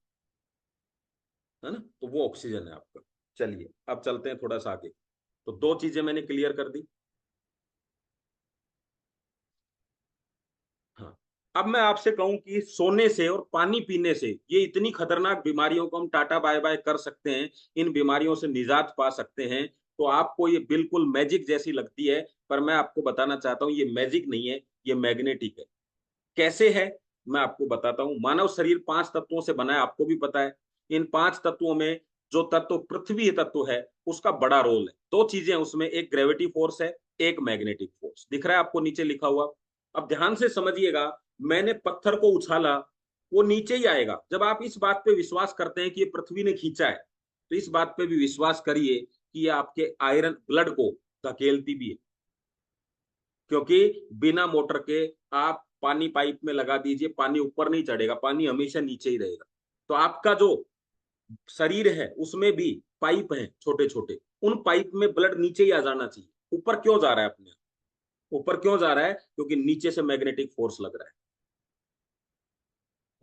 [SPEAKER 2] है ना? तो वो ऑक्सीजन है आपका। चलिए अब चलते हैं थोड़ा सा आगे। तो 2 चीजें मैंने क्लियर कर दी। हाँ, अब मैं आपसे कहूं कि सोने से और पानी पीने से ये इतनी खतरनाक बीमारियों को हम टाटा बाय बाय कर सकते हैं, इन बीमारियों से निजात पा सकते हैं। तो आपको ये बिल्कुल मैजिक जैसी लगती है, पर मैं आपको बताना चाहता हूं ये मैजिक नहीं है, ये मैग्नेटिक है। कैसे है मैं आपको बताता हूं। मानव शरीर 5 तत्वों से बना है, आपको भी पता है। इन 5 तत्वों में जो तत्व पृथ्वी तत्व है उसका बड़ा रोल है। 2 चीजें उसमें, एक ग्रेविटी फोर्स है, एक मैग्नेटिक फोर्स। दिख रहा है आपको नीचे लिखा हुआ? अब ध्यान से समझिएगा, मैंने पत्थर को उछाला, वो नीचे ही आएगा। जब आप इस बात पे विश्वास करते हैं कि ये पृथ्वी ने खींचा है, तो इस बात पे भी विश्वास करिए कि ये आपके आयरन ब्लड को धकेलती भी है। क्योंकि बिना मोटर के आप पानी पाइप में लगा दीजिए, पानी ऊपर नहीं चढ़ेगा, पानी हमेशा नीचे ही रहेगा। तो आपका जो शरीर है उसमें भी पाइप हैं छोटे छोटे, उन पाइप में ब्लड नीचे ही आ जाना चाहिए। ऊपर क्यों जा रहा है अपने? ऊपर क्यों जा रहा है? क्योंकि नीचे से मैग्नेटिक फोर्स लग रहा है,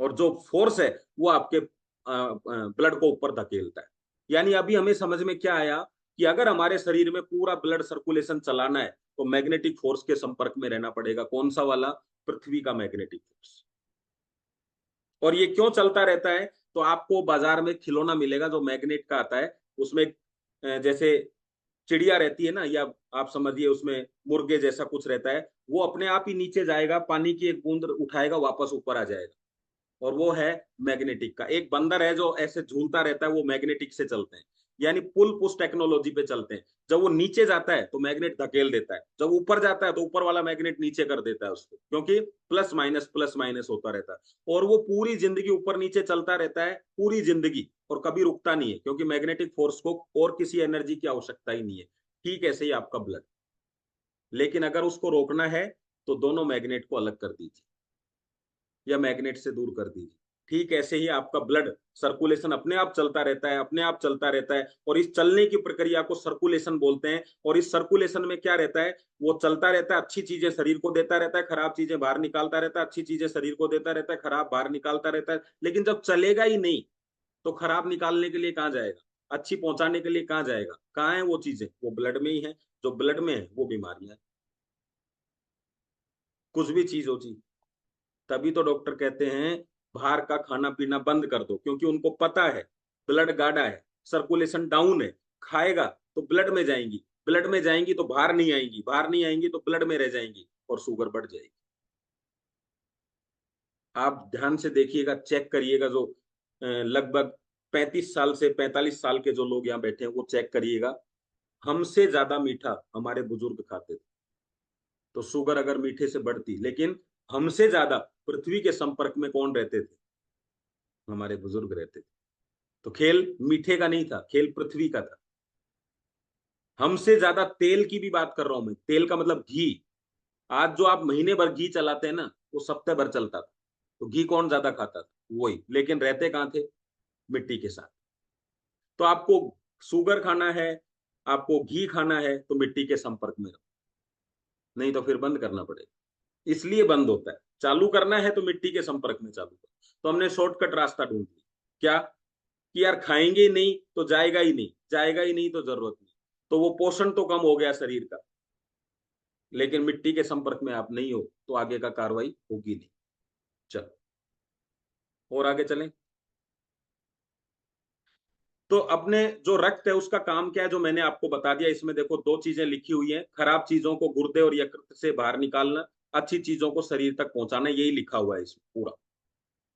[SPEAKER 2] और जो फोर्स है वो आपके ब्लड को ऊपर धकेलता है। यानी अभी हमें समझ में क्या आया कि अगर हमारे शरीर में पूरा ब्लड सर्कुलेशन चलाना है तो मैग्नेटिक फोर्स के संपर्क में रहना पड़ेगा। कौन सा वाला? पृथ्वी का मैग्नेटिक फोर्स। और ये क्यों चलता रहता है? तो आपको बाजार में खिलौना मिलेगा जो मैग्नेट का आता है, उसमें जैसे चिड़िया रहती है ना, या आप समझिए उसमें मुर्गे जैसा कुछ रहता है, वो अपने आप ही नीचे जाएगा, पानी की एक बूंद उठाएगा, वापस ऊपर आ जाएगा। और वो है मैग्नेटिक का। एक बंदर है जो ऐसे झूलता रहता है, वो मैग्नेटिक से चलते हैं, यानी पुल पुश टेक्नोलॉजी पे चलते हैं। जब वो नीचे जाता है तो मैग्नेट धकेल देता है, जब ऊपर जाता है तो ऊपर वाला मैग्नेट नीचे कर देता है उसको, क्योंकि प्लस माइनस होता रहता है। और वो पूरी जिंदगी ऊपर नीचे चलता रहता है, पूरी जिंदगी, और कभी रुकता नहीं है, क्योंकि मैग्नेटिक फोर्स को और किसी एनर्जी की आवश्यकता ही नहीं है। ठीक ऐसे ही आपका ब्लड। लेकिन अगर उसको रोकना है तो दोनों मैग्नेट को अलग कर दीजिए या मैग्नेट से दूर कर दीजिए। ठीक ऐसे ही आपका ब्लड सर्कुलेशन अपने आप चलता रहता है, अपने आप चलता रहता है, और इस चलने की प्रक्रिया को सर्कुलेशन बोलते हैं। और इस सर्कुलेशन में क्या रहता है? वो चलता रहता है, अच्छी चीजें शरीर को देता रहता है, खराब चीजें बाहर निकालता रहता है, अच्छी चीजें शरीर को देता रहता है, खराब बाहर निकालता रहता है। लेकिन जब चलेगा ही नहीं तो खराब निकालने के लिए कहाँ जाएगा? अच्छी पहुंचाने के लिए कहाँ जाएगा? कहाँ है वो चीजें? वो ब्लड में ही है। जो ब्लड में है वो बीमारियां है। कुछ भी चीज हो जी, तभी तो डॉक्टर कहते हैं बाहर का खाना पीना बंद कर दो, क्योंकि उनको पता है ब्लड गाढ़ा है, सर्कुलेशन डाउन है, खाएगा तो ब्लड में जाएंगी, ब्लड में जाएंगी तो बाहर नहीं आएंगी, बाहर नहीं आएंगी तो ब्लड में रह जाएंगी, और शुगर बढ़ जाएगी। आप ध्यान से देखिएगा, चेक करिएगा, जो लगभग 35 साल से 45 साल के जो लोग यहाँ बैठे हैं वो चेक करिएगा, हमसे ज्यादा मीठा हमारे बुजुर्ग खाते थे। तो शुगर अगर मीठे से बढ़ती, लेकिन हमसे ज्यादा पृथ्वी के संपर्क में कौन रहते थे? हमारे बुजुर्ग रहते थे। तो खेल मीठे का नहीं था, खेल पृथ्वी का था। हमसे ज्यादा तेल की भी बात कर रहा हूं मैं, तेल का मतलब घी। आज जो आप महीने भर घी चलाते हैं ना, वो सप्ताह भर चलता था। तो घी कौन ज्यादा खाता था? वही, लेकिन रहते कहां थे? मिट्टी के साथ। तो आपको शुगर खाना है, आपको घी खाना है, तो मिट्टी के संपर्क में रहो, नहीं तो फिर बंद करना पड़ेगा। इसलिए बंद होता है। चालू करना है तो मिट्टी के संपर्क में चालू करो। तो हमने शॉर्टकट रास्ता ढूंढ लिया, क्या कि यार खाएंगे ही नहीं तो जाएगा ही नहीं, जाएगा ही नहीं तो जरूरत नहीं, तो वो पोषण तो कम हो गया शरीर का, लेकिन मिट्टी के संपर्क में आप नहीं हो तो आगे का कार्रवाई होगी नहीं। चलो और आगे चलें। तो अपने जो रक्त है उसका काम क्या है, जो मैंने आपको बता दिया। इसमें देखो 2 चीजें लिखी हुई हैं, खराब चीजों को गुर्दे और यकृत से बाहर निकालना, अच्छी चीजों को शरीर तक पहुंचाना, यही लिखा हुआ है इसमें पूरा।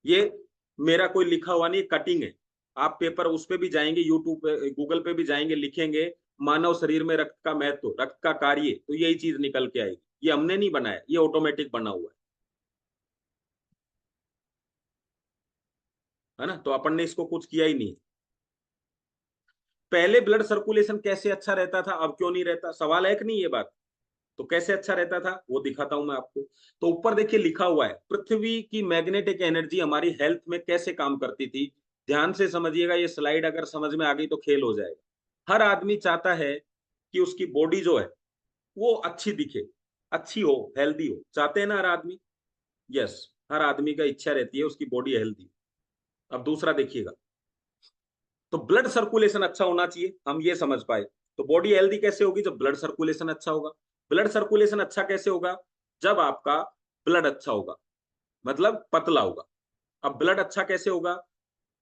[SPEAKER 2] ये मेरा कोई लिखा हुआ नहीं, कटिंग है। आप पेपर उस पे भी जाएंगे, यूट्यूब पे, गूगल पे भी जाएंगे, लिखेंगे मानव शरीर में रक्त का महत्व, रक्त का कार्य, तो यही चीज निकल के आएगी। ये हमने नहीं बनाया, ये ऑटोमेटिक बना हुआ है ना। तो अपन ने इसको कुछ किया ही नहीं। पहले ब्लड सर्कुलेशन कैसे अच्छा रहता था, अब क्यों नहीं रहता? सवाल है कि नहीं ये बात? तो कैसे अच्छा रहता था वो दिखाता हूं मैं आपको। तो ऊपर देखिए लिखा हुआ है, पृथ्वी की मैग्नेटिक एनर्जी हमारी हेल्थ में कैसे काम करती थी। ध्यान से समझिएगा, ये स्लाइड अगर समझ में आ गई तो खेल हो जाएगा। हर आदमी चाहता है कि उसकी बॉडी जो है वो अच्छी दिखे, अच्छी हो, हेल्दी हो। चाहते हैं ना हर आदमी? यस, हर आदमी का इच्छा रहती है उसकी बॉडी हेल्दी। अब दूसरा देखिएगा, तो ब्लड सर्कुलेशन अच्छा होना चाहिए, हम ये समझ पाए। तो बॉडी हेल्दी कैसे होगी? जब ब्लड सर्कुलेशन अच्छा होगा। ब्लड सर्कुलेशन अच्छा कैसे होगा? जब आपका ब्लड अच्छा होगा, मतलब पतला होगा। अब ब्लड अच्छा कैसे होगा?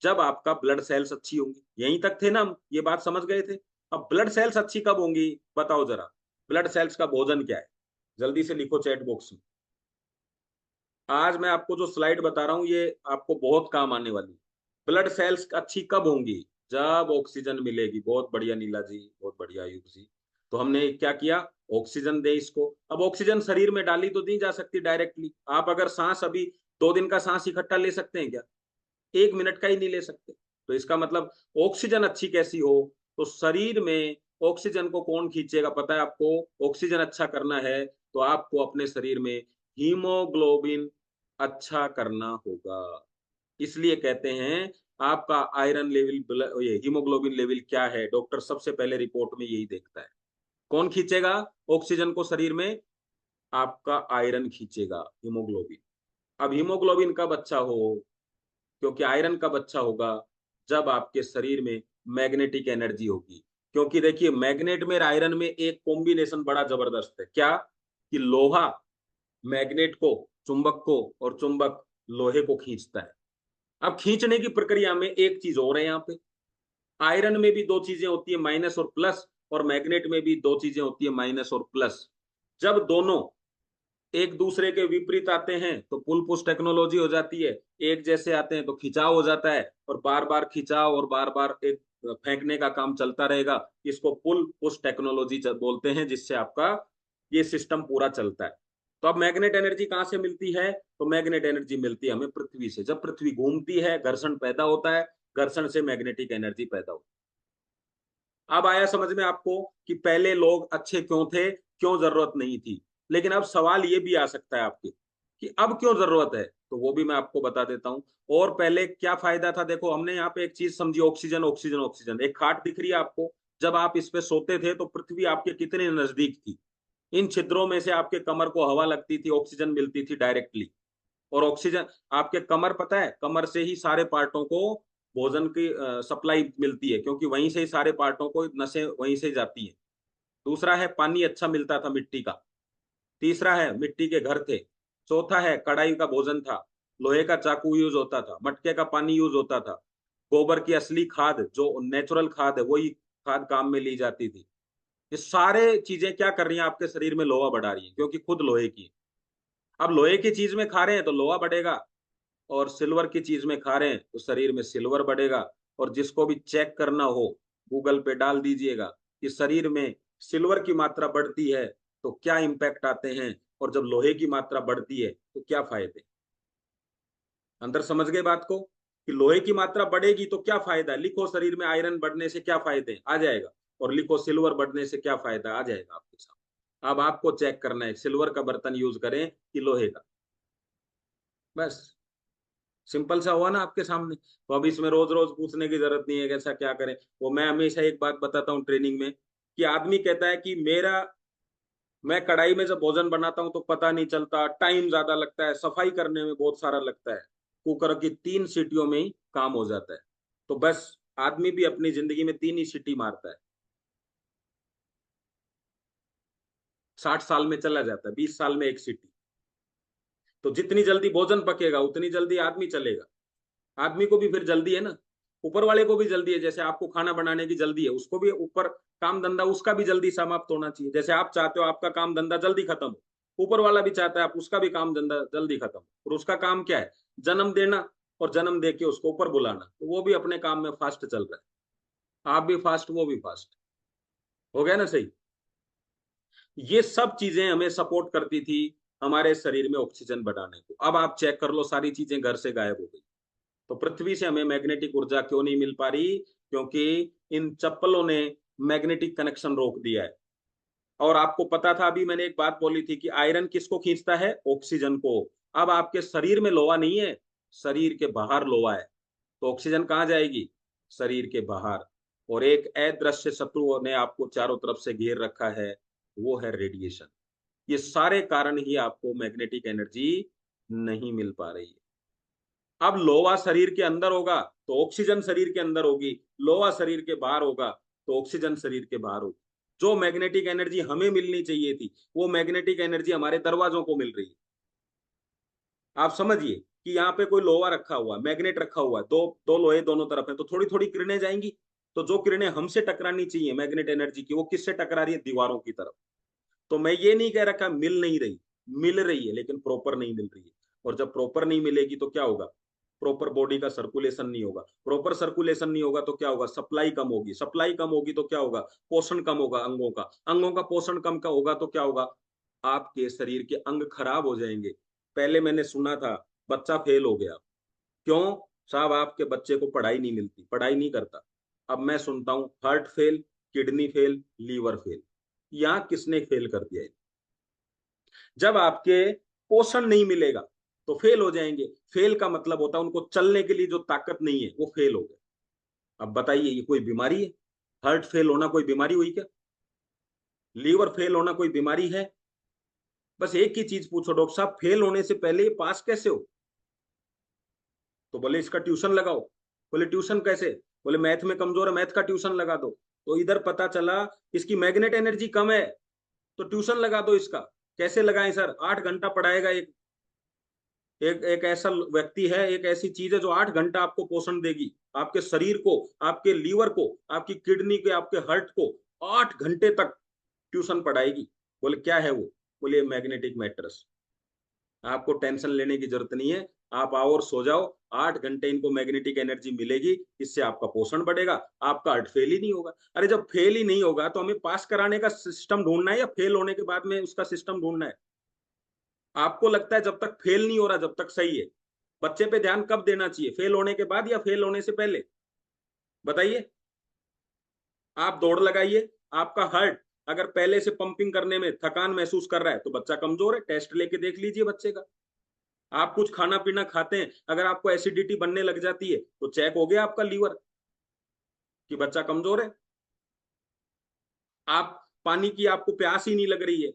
[SPEAKER 2] जब आपका ब्लड सेल्स अच्छी होंगी। यहीं तक थे ना हम, ये बात समझ गए थे। अब ब्लड सेल्स अच्छी कब होंगी बताओ जरा? ब्लड सेल्स का भोजन क्या है? जल्दी से लिखो चैट बॉक्स में। आज मैं आपको जो स्लाइड बता रहा हूं ये आपको बहुत काम आने वाली। ब्लड सेल्स अच्छी कब होंगी? जब ऑक्सीजन मिलेगी। बहुत बढ़िया नीला जी, बहुत बढ़िया आयुब जी। तो हमने क्या किया? ऑक्सीजन दे इसको। अब ऑक्सीजन शरीर में डाली तो नहीं जा सकती डायरेक्टली। आप अगर सांस अभी 2 दिन का सांस इकट्ठा ले सकते हैं क्या? 1 मिनट का ही नहीं ले सकते। तो इसका मतलब ऑक्सीजन अच्छी कैसी हो? तो शरीर में ऑक्सीजन को कौन खींचेगा पता है आपको? ऑक्सीजन अच्छा करना है तो आपको अपने शरीर में हीमोग्लोबिन अच्छा करना होगा। इसलिए कहते हैं आपका आयरन लेवल, ये हीमोग्लोबिन लेवल क्या है, डॉक्टर सबसे पहले रिपोर्ट में यही देखता है। कौन खींचेगा ऑक्सीजन को शरीर में? आपका आयरन खींचेगा, हीमोग्लोबिन। अब हीमोग्लोबिन कब अच्छा हो? क्योंकि आयरन कब अच्छा होगा? जब आपके शरीर में मैग्नेटिक एनर्जी होगी। क्योंकि देखिए मैग्नेट में आयरन में एक कॉम्बिनेशन बड़ा जबरदस्त है, क्या कि लोहा मैग्नेट को, चुंबक को, और चुंबक लोहे को खींचता है। अब खींचने की प्रक्रिया में एक चीज और है यहाँ पे, आयरन में भी 2 चीजें होती है, माइनस और प्लस, और मैग्नेट में भी 2 चीजें होती है, माइनस और प्लस। जब दोनों एक दूसरे के विपरीत आते हैं तो पुल पुश टेक्नोलॉजी हो जाती है, एक जैसे आते हैं तो खिंचाव हो जाता है, और बार बार खिंचाव और बार बार एक फेंकने का काम चलता रहेगा। इसको पुल पुश टेक्नोलॉजी बोलते हैं, जिससे आपका ये सिस्टम पूरा चलता है। तो अब मैग्नेट एनर्जी कहां से मिलती है? तो मैग्नेट एनर्जी मिलती है हमें पृथ्वी से। जब पृथ्वी घूमती है घर्षण पैदा होता है, घर्षण से मैग्नेटिक एनर्जी पैदा होती है। अब आया समझ में आपको कि पहले लोग अच्छे क्यों थे, क्यों जरूरत नहीं थी। लेकिन अब सवाल ये भी आ सकता है आपके कि अब क्यों जरूरत है, तो वो भी मैं आपको बता देता हूं। और पहले क्या फायदा था? देखो हमने यहाँ पे एक चीज समझी, ऑक्सीजन ऑक्सीजन ऑक्सीजन। एक खाट दिख रही है आपको, जब आप इस पे सोते थे तो पृथ्वी आपके कितने नजदीक थी। इन छिद्रों में से आपके कमर को हवा लगती थी, ऑक्सीजन मिलती थी डायरेक्टली। और ऑक्सीजन आपके कमर, पता है कमर से ही सारे पार्टों को भोजन की सप्लाई मिलती है, क्योंकि वहीं से ही सारे पार्टों को नसें वहीं से जाती है। दूसरा है पानी अच्छा मिलता था मिट्टी का। तीसरा है मिट्टी के घर थे। चौथा है कढ़ाई का भोजन था, लोहे का चाकू यूज होता था, मटके का पानी यूज होता था, गोबर की असली खाद जो नेचुरल खाद है वही खाद काम में ली जाती थी। ये सारे चीजें क्या कर रही हैं? आपके शरीर में लोहा बढ़ा रही है, क्योंकि खुद लोहे की। अब लोहे की चीज में खा रहे हैं तो लोहा बढ़ेगा, और सिल्वर की चीज में खा रहे हैं तो शरीर में सिल्वर बढ़ेगा। और जिसको भी चेक करना हो गूगल पे डाल दीजिएगा कि शरीर में सिल्वर की मात्रा बढ़ती है तो क्या इंपैक्ट आते हैं, और जब लोहे की मात्रा बढ़ती है तो क्या फायदे। अंदर समझ गए बात को कि लोहे की मात्रा बढ़ेगी तो क्या फायदा है। लिखो शरीर में आयरन बढ़ने से क्या फायदे हैं, आ जाएगा। और लिखो सिल्वर बढ़ने से क्या फायदा, आ जाएगा आपके सामने। अब आपको चेक करना है सिल्वर का बर्तन यूज करें कि लोहे का, बस सिंपल सा हुआ ना आपके सामने। तो अब इसमें रोज रोज पूछने की जरूरत नहीं है कैसा क्या करें। वो मैं हमेशा एक बात बताता हूँ ट्रेनिंग में कि आदमी कहता है कि मैं कढ़ाई में जब भोजन बनाता हूं तो पता नहीं चलता, टाइम ज्यादा लगता है, सफाई करने में बहुत सारा लगता है, कुकर की 3 सीटियों में ही काम हो जाता है। तो बस आदमी भी अपनी जिंदगी में 3 ही सीटी मारता है, 60 साल में चला जाता है, 20 साल में 1 सीटी। तो जितनी जल्दी भोजन पकेगा उतनी जल्दी आदमी चलेगा। आदमी को भी फिर जल्दी है ना, ऊपर वाले को भी जल्दी है। जैसे आपको खाना बनाने की जल्दी है, उसको भी ऊपर काम धंधा उसका भी जल्दी समाप्त होना चाहिए। जैसे आप चाहते हो आपका काम धंधा जल्दी खत्म हो, ऊपर वाला भी चाहता है आप उसका भी काम धंधा जल्दी खत्म हो। और उसका काम क्या है, जन्म देना, और जन्म दे के उसको ऊपर बुलाना। तो वो भी अपने काम में फास्ट चल रहा है, आप भी फास्ट वो भी फास्ट, हो गया ना सही। ये सब चीजें हमें सपोर्ट करती थी हमारे शरीर में ऑक्सीजन बढ़ाने को। अब आप चेक कर लो सारी चीजें घर से गायब हो गई। तो पृथ्वी से हमें मैग्नेटिक ऊर्जा क्यों नहीं मिल पा रही, क्योंकि इन चप्पलों ने मैग्नेटिक कनेक्शन रोक दिया है। और आपको पता था, अभी मैंने एक बात बोली थी कि आयरन किसको खींचता है, ऑक्सीजन को। अब आपके शरीर में लोहा नहीं है, शरीर के बाहर लोहा है। तो ऑक्सीजन कहाँ जाएगी, शरीर के बाहर। और एक अदृश्य शत्रु ने आपको चारों तरफ से घेर रखा है, वो है रेडिएशन। ये सारे कारण ही आपको मैग्नेटिक एनर्जी नहीं मिल पा रही है। अब लोहा शरीर के अंदर होगा तो ऑक्सीजन शरीर के अंदर होगी, लोहा शरीर के बाहर होगा तो ऑक्सीजन शरीर के बाहर होगी। जो मैग्नेटिक एनर्जी हमें मिलनी चाहिए थी वो मैग्नेटिक एनर्जी हमारे दरवाजों को मिल रही है। आप समझिए कि यहाँ पे कोई लोहा रखा हुआ है, मैग्नेट रखा हुआ है, दो दो लोहे दोनों तरफ है, तो थोड़ी थोड़ी किरणें जाएंगी। तो जो किरणें हमसे टकरानी चाहिए मैग्नेट एनर्जी की, वो किससे टकरा रही है, दीवारों की तरफ। तो मैं ये नहीं कह रखा मिल नहीं रही, मिल रही है, लेकिन प्रॉपर नहीं मिल रही है। और जब प्रॉपर नहीं मिलेगी तो क्या होगा, प्रॉपर बॉडी का सर्कुलेशन नहीं होगा। प्रॉपर सर्कुलेशन नहीं होगा तो क्या होगा, सप्लाई कम होगी। सप्लाई कम होगी तो क्या होगा, पोषण कम होगा अंगों का। अंगों का पोषण कम का होगा तो क्या होगा, आपके शरीर के अंग खराब हो जाएंगे। पहले मैंने सुना था बच्चा फेल हो गया, क्यों साहब, आपके बच्चे को पढ़ाई नहीं मिलती, पढ़ाई नहीं करता। अब मैं सुनता हूं heart fail, kidney fail, liver fail. यहां किसने फेल कर दिया है। जब आपके पोषण नहीं मिलेगा तो फेल हो जाएंगे। फेल का मतलब होता है उनको चलने के लिए जो ताकत नहीं है, वो फेल हो गए। अब बताइए ये कोई बीमारी है, हार्ट फेल होना कोई बीमारी हुई क्या, लीवर फेल होना कोई बीमारी है। बस एक ही चीज पूछो, डॉक्टर साहब फेल होने से पहले पास कैसे हो। तो बोले इसका ट्यूशन लगाओ। बोले ट्यूशन कैसे, बोले मैथ में कमजोर है, मैथ का ट्यूशन लगा दो। तो इधर पता चला इसकी मैग्नेट एनर्जी कम है तो ट्यूशन लगा दो इसका। कैसे लगाएं सर, 8 घंटा पढ़ाएगा एक एक एक ऐसा व्यक्ति है, एक ऐसी चीज है जो 8 घंटा आपको पोषण देगी, आपके शरीर को, आपके लीवर को, आपकी किडनी के, आपके हार्ट को 8 घंटे तक ट्यूशन पढ़ाएगी। बोले क्या है वो, बोले मैग्नेटिक मैट्रेस। आपको टेंशन लेने की जरूरत नहीं है, आप आओ और सो जाओ, 8 घंटे इनको मैग्नेटिक एनर्जी मिलेगी, इससे आपका पोषण बढ़ेगा, आपका हार्ट फेल ही नहीं होगा। अरे जब फेल ही नहीं होगा तो हमें पास कराने का सिस्टम ढूंढना है या फेल होने के बाद में उसका सिस्टम ढूंढना है। आपको लगता है जब तक फेल नहीं हो रहा जब तक सही है। बच्चे पे ध्यान कब देना चाहिए, फेल होने के बाद या फेल होने से पहले, बताइए। आप दौड़ लगाइए, आपका हार्ट अगर पहले से पंपिंग करने में थकान महसूस कर रहा है तो बच्चा कमजोर है, टेस्ट लेके देख लीजिए बच्चे का। आप कुछ खाना पीना खाते हैं, अगर आपको एसिडिटी बनने लग जाती है तो चेक हो गया आपका लीवर कि बच्चा कमजोर है। आप पानी की आपको प्यास ही नहीं लग रही है,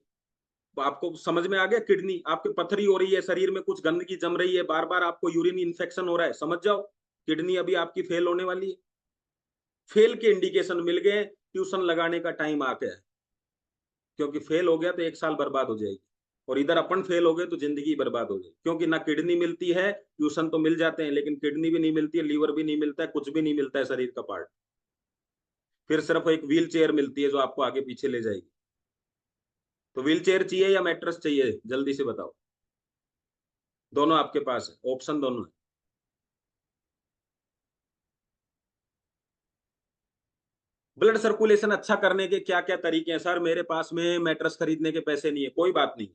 [SPEAKER 2] आपको समझ में आ गया, किडनी आपके पथरी हो रही है, शरीर में कुछ गंदगी जम रही है, बार बार आपको यूरिन इन्फेक्शन हो रहा है, समझ जाओ किडनी अभी आपकी फेल होने वाली है। फेल के इंडिकेशन मिल गए, ट्यूशन लगाने का टाइम आ गया है। क्योंकि फेल हो गया तो 1 साल बर्बाद हो जाएगी, और इधर अपन फेल हो गए तो जिंदगी बर्बाद हो जाएगी। क्योंकि ना किडनी मिलती है, ट्यूशन तो मिल जाते हैं लेकिन किडनी भी नहीं मिलती है, लीवर भी नहीं मिलता है, कुछ भी नहीं मिलता है शरीर का पार्ट। फिर सिर्फ एक व्हील चेयर मिलती है जो आपको आगे पीछे ले जाएगी। तो व्हील चेयर चाहिए या मैट्रेस चाहिए, जल्दी से बताओ। दोनों आपके पास है, ऑप्शन दोनों है। ब्लड सर्कुलेशन अच्छा करने के क्या क्या तरीके हैं? सर मेरे पास में मैट्रेस खरीदने के पैसे नहीं है। कोई बात नहीं,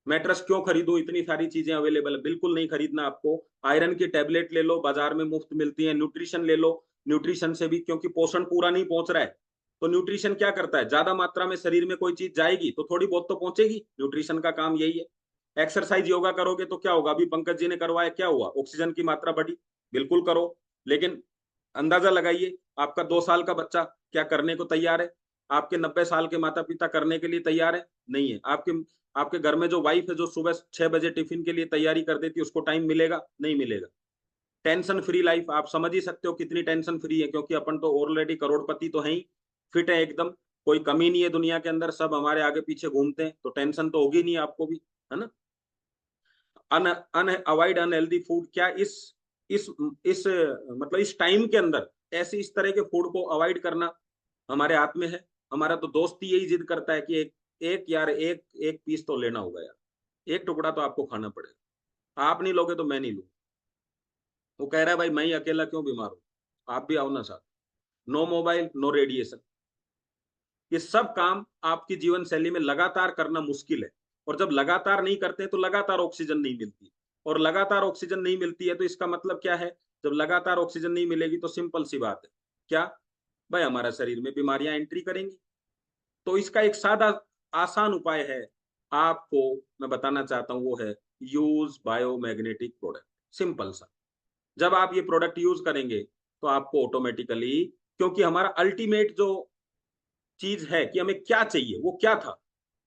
[SPEAKER 2] मैट्रेस क्यों खरीदूं, इतनी सारी चीजें अवेलेबल है। बिल्कुल नहीं खरीदना आपको। आयरन की टेबलेट ले लो, बाजार में मुफ्त मिलती है। न्यूट्रिशन ले लो, न्यूट्रिशन से भी, क्योंकि पोषण पूरा नहीं पहुंच रहा है तो न्यूट्रिशन क्या करता है, ज्यादा मात्रा में शरीर में कोई चीज जाएगी तो थोड़ी बहुत तो पहुंचेगी। न्यूट्रिशन का काम यही है। एक्सरसाइज योगा करोगे तो क्या होगा? अभी पंकज जी ने करवाया, क्या हुआ? ऑक्सीजन की मात्रा बढ़ी। बिल्कुल करो, लेकिन अंदाजा लगाइए, आपका 2 साल का बच्चा क्या करने को तैयार है? आपके 90 साल के माता पिता करने के लिए तैयार है? नहीं है। आपके घर में जो वाइफ है, जो सुबह 6 बजे टिफिन के लिए तैयारी कर देती है, उसको टाइम मिलेगा? नहीं मिलेगा। टेंशन फ्री लाइफ, आप समझ ही सकते हो कितनी टेंशन फ्री है, क्योंकि अपन तो ऑलरेडी करोड़पति तो है ही, फिट है एकदम, कोई कमी नहीं है दुनिया के अंदर, सब हमारे आगे पीछे घूमते हैं, तो टेंशन तो होगी नहीं आपको भी, है ना। अवॉइड अनहेल्दी फूड, क्या इस मतलब इस टाइम के अंदर ऐसे इस तरह के फूड को अवॉइड करना हमारे हाथ में है। हमारा तो दोस्त ही यही जिद करता है कि एक पीस तो लेना होगा यार, एक टुकड़ा तो आपको खाना पड़ेगा, आप नहीं लोगे तो मैं नहीं लूँ। वो कह रहा है भाई मैं ही अकेला क्यों बीमार हूँ, आप भी आओ ना साथ। नो मोबाइल, नो रेडिएशन, ये सब काम आपकी जीवन शैली में लगातार करना मुश्किल है। और जब लगातार नहीं करते तो लगातार ऑक्सीजन नहीं मिलती, और लगातार ऑक्सीजन नहीं मिलती है तो इसका मतलब क्या है? जब लगातार ऑक्सीजन नहीं मिलेगी तो सिंपल सी बात है, क्या भाई, हमारा शरीर में बीमारियां एंट्री करेंगी। तो इसका एक सादा आसान उपाय है, आपको मैं बताना चाहता हूं, वो है यूज बायोमैग्नेटिक प्रोडक्ट। सिंपल सा, जब आप ये प्रोडक्ट यूज करेंगे तो आपको ऑटोमेटिकली, क्योंकि हमारा अल्टीमेट जो चीज है कि हमें क्या चाहिए, वो क्या था?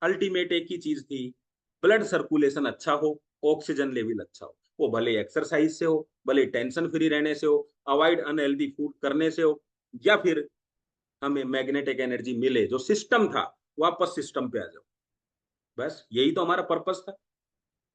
[SPEAKER 2] अल्टीमेट एक ही चीज थी, ब्लड सर्कुलेशन अच्छा हो, ऑक्सीजन लेवल अच्छा हो। वो भले एक्सरसाइज से हो, भले टेंशन फ्री रहने से हो, अवॉइड अनहेल्दी फूड करने से हो, या फिर हमें मैग्नेटिक एनर्जी मिले, जो सिस्टम था वापस सिस्टम पे आ जाओ। बस यही तो हमारा पर्पस था,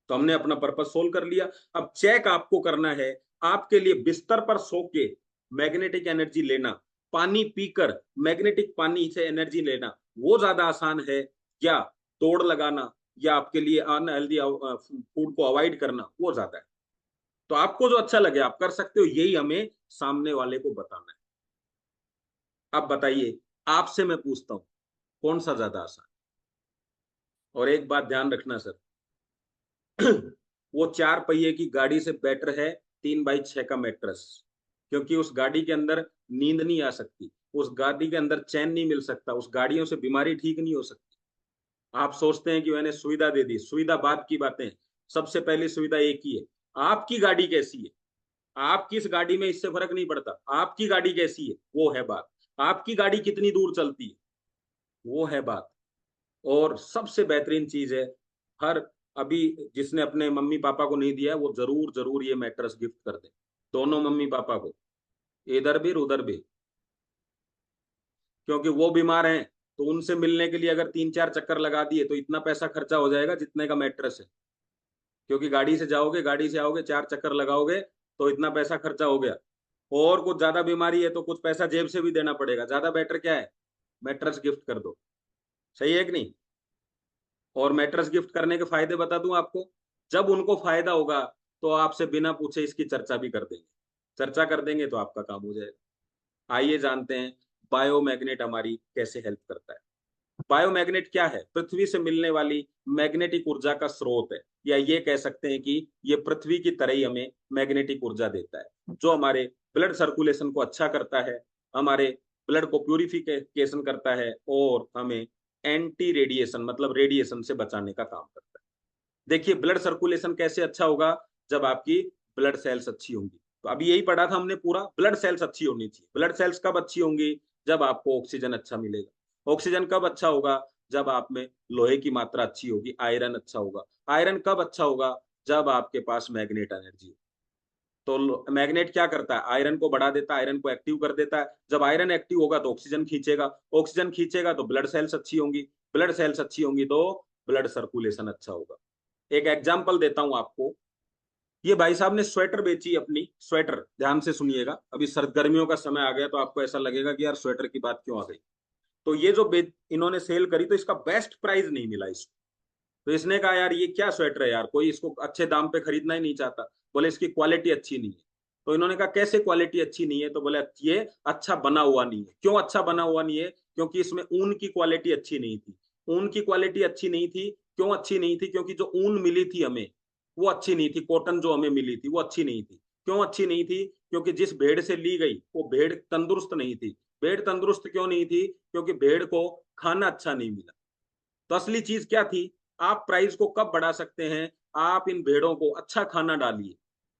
[SPEAKER 2] तो हमने अपना पर्पस सोल्व कर लिया। अब चेक आपको करना है, आपके लिए बिस्तर पर सो के मैग्नेटिक एनर्जी लेना, पानी पीकर मैग्नेटिक पानी से एनर्जी लेना, वो ज्यादा आसान है, या दौड़ लगाना, या आपके लिए अनहेल्दी फूड को अवॉइड करना वो ज्यादा है? तो आपको जो अच्छा लगे आप कर सकते हो, यही हमें सामने वाले को बताना है। अब बताइए, आपसे मैं पूछता हूं, कौन सा ज्यादा आसान? और एक बात ध्यान रखना सर, वो 4 पहिए की गाड़ी से बेटर है 3x6 का मैट्रेस, क्योंकि उस गाड़ी के अंदर नींद नहीं आ सकती, उस गाड़ी के अंदर चैन नहीं मिल सकता, उस गाड़ियों से बीमारी ठीक नहीं हो सकती। आप सोचते हैं कि मैंने सुविधा दे दी, सुविधा बाद की बातें, सबसे पहली सुविधा एक ही है, आपकी गाड़ी कैसी है। आप किस गाड़ी में इससे फर्क नहीं पड़ता, आपकी गाड़ी कैसी है वो है बात। आपकी गाड़ी कितनी दूर चलती है वो है बात। और सबसे बेहतरीन चीज है, हर अभी जिसने अपने मम्मी पापा को नहीं दिया है वो जरूर जरूर ये मैट्रेस गिफ्ट कर दे, दोनों मम्मी पापा को, इधर भी उधर भी, क्योंकि वो बीमार हैं तो उनसे मिलने के लिए अगर 3-4 चक्कर लगा दिए तो इतना पैसा खर्चा हो जाएगा जितने का मैट्रेस है। क्योंकि गाड़ी से जाओगे, गाड़ी से आओगे, 4 चक्कर लगाओगे तो इतना पैसा खर्चा हो गया। और कुछ ज्यादा बीमारी है तो कुछ पैसा जेब से भी देना पड़ेगा, ज्यादा बेटर क्या है, मैट्रेस गिफ्ट कर दो। सही है कि नहीं? और मैट्रेस गिफ्ट करने के फायदे बता दूं आपको, जब उनको फायदा होगा तो आपसे बिना पूछे इसकी चर्चा भी कर देंगे, चर्चा कर देंगे तो आपका काम हो जाएगा। आइए जानते हैं बायोमैग्नेट हमारी कैसे हेल्प करता है। बायोमैग्नेट क्या है? पृथ्वी से मिलने वाली मैग्नेटिक ऊर्जा का स्रोत है, या ये कह सकते हैं कि ये पृथ्वी की तरह ही हमें मैग्नेटिक ऊर्जा देता है, जो हमारे ब्लड सर्कुलेशन को अच्छा करता है, हमारे ब्लड को प्यूरिफिकेशन करता है, और हमें एंटी रेडिएशन मतलब रेडिएशन से बचाने का काम करता है। देखिए ब्लड सर्कुलेशन कैसे अच्छा होगा, जब आपकी ब्लड सेल्स अच्छी होंगी। तो अभी यही पढ़ा था हमने पूरा, ब्लड सेल्स अच्छी होनी चाहिए। ब्लड सेल्स कब अच्छी होंगी? जब आपको ऑक्सीजन अच्छा मिलेगा। ऑक्सीजन कब अच्छा होगा? जब आप में लोहे की मात्रा अच्छी होगी, आयरन अच्छा होगा। आयरन कब अच्छा होगा? जब आपके पास मैग्नेट एनर्जी हो। तो मैग्नेट क्या करता है? आयरन को बढ़ा देता है, आयरन को एक्टिव कर देता है। जब आयरन एक्टिव होगा तो ऑक्सीजन खींचेगा, ऑक्सीजन खींचेगा तो ब्लड सेल्स अच्छी होंगी, ब्लड सेल्स अच्छी होंगी तो ब्लड सर्कुलेशन अच्छा होगा। एक एग्जांपल देता हूं आपको, ये भाई साहब ने स्वेटर बेची अपनी, स्वेटर, ध्यान से सुनिएगा, अभी सर्द गर्मियों का समय आ गया तो आपको ऐसा लगेगा कि यार स्वेटर की बात क्यों आ गई। तो ये जो इन्होंने सेल करी तो इसका बेस्ट प्राइस नहीं मिला इसको। तो इसने कहा यार ये क्या स्वेटर है यार, कोई इसको अच्छे दाम पे खरीदना ही नहीं चाहता, बोले इसकी क्वालिटी अच्छी नहीं है। तो इन्होंने कहा कैसे क्वालिटी अच्छी नहीं है? तो बोले ये अच्छा बना हुआ नहीं है। क्यों अच्छा बना हुआ नहीं है? क्योंकि इसमें ऊन की क्वालिटी अच्छी नहीं थी। ऊन की क्वालिटी अच्छी नहीं थी। क्यों अच्छी नहीं थी? क्योंकि जो ऊन मिली थी हमें वो अच्छी नहीं थी। कॉटन जो हमें मिली थी वो अच्छी नहीं थी। क्यों अच्छी नहीं थी? क्योंकि जिस भेड़ से ली गई वो भेड़ तंदुरुस्त नहीं थी। भेड़ तंदुरुस्त क्यों नहीं थी? क्योंकि भेड़ को खाना अच्छा नहीं मिला। तो असली चीज क्या थी? आप प्राइस को कब बढ़ा सकते हैं? आप इन भेड़ों को अच्छा खाना डालिए,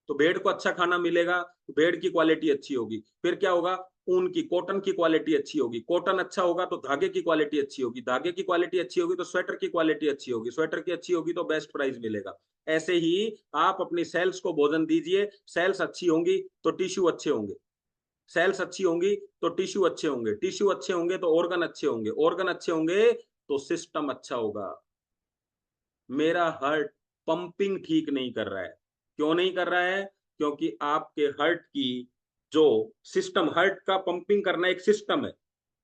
[SPEAKER 2] तो भेड़ को अच्छा खाना मिलेगा, तो भेड़ की क्वालिटी अच्छी होगी। फिर क्या होगा? ऊन की, कॉटन की क्वालिटी अच्छी होगी। कॉटन अच्छा होगा तो धागे की क्वालिटी अच्छी होगी। धागे की क्वालिटी अच्छी होगी तो स्वेटर की क्वालिटी अच्छी होगी। स्वेटर की अच्छी होगी तो बेस्ट प्राइस मिलेगा। ऐसे ही आप अपनी सेल्स को भोजन दीजिए। सेल्स अच्छी होंगी तो टिश्यू अच्छे होंगे। सेल्स अच्छी होंगी तो टिश्यू अच्छे होंगे। टिश्यू अच्छे होंगे तो ऑर्गन अच्छे होंगे। ऑर्गन अच्छे होंगे तो सिस्टम अच्छा होगा। मेरा हार्ट पंपिंग ठीक नहीं कर रहा है। क्यों नहीं कर रहा है? क्योंकि आपके हार्ट की जो सिस्टम, हार्ट का पंपिंग करना एक सिस्टम है।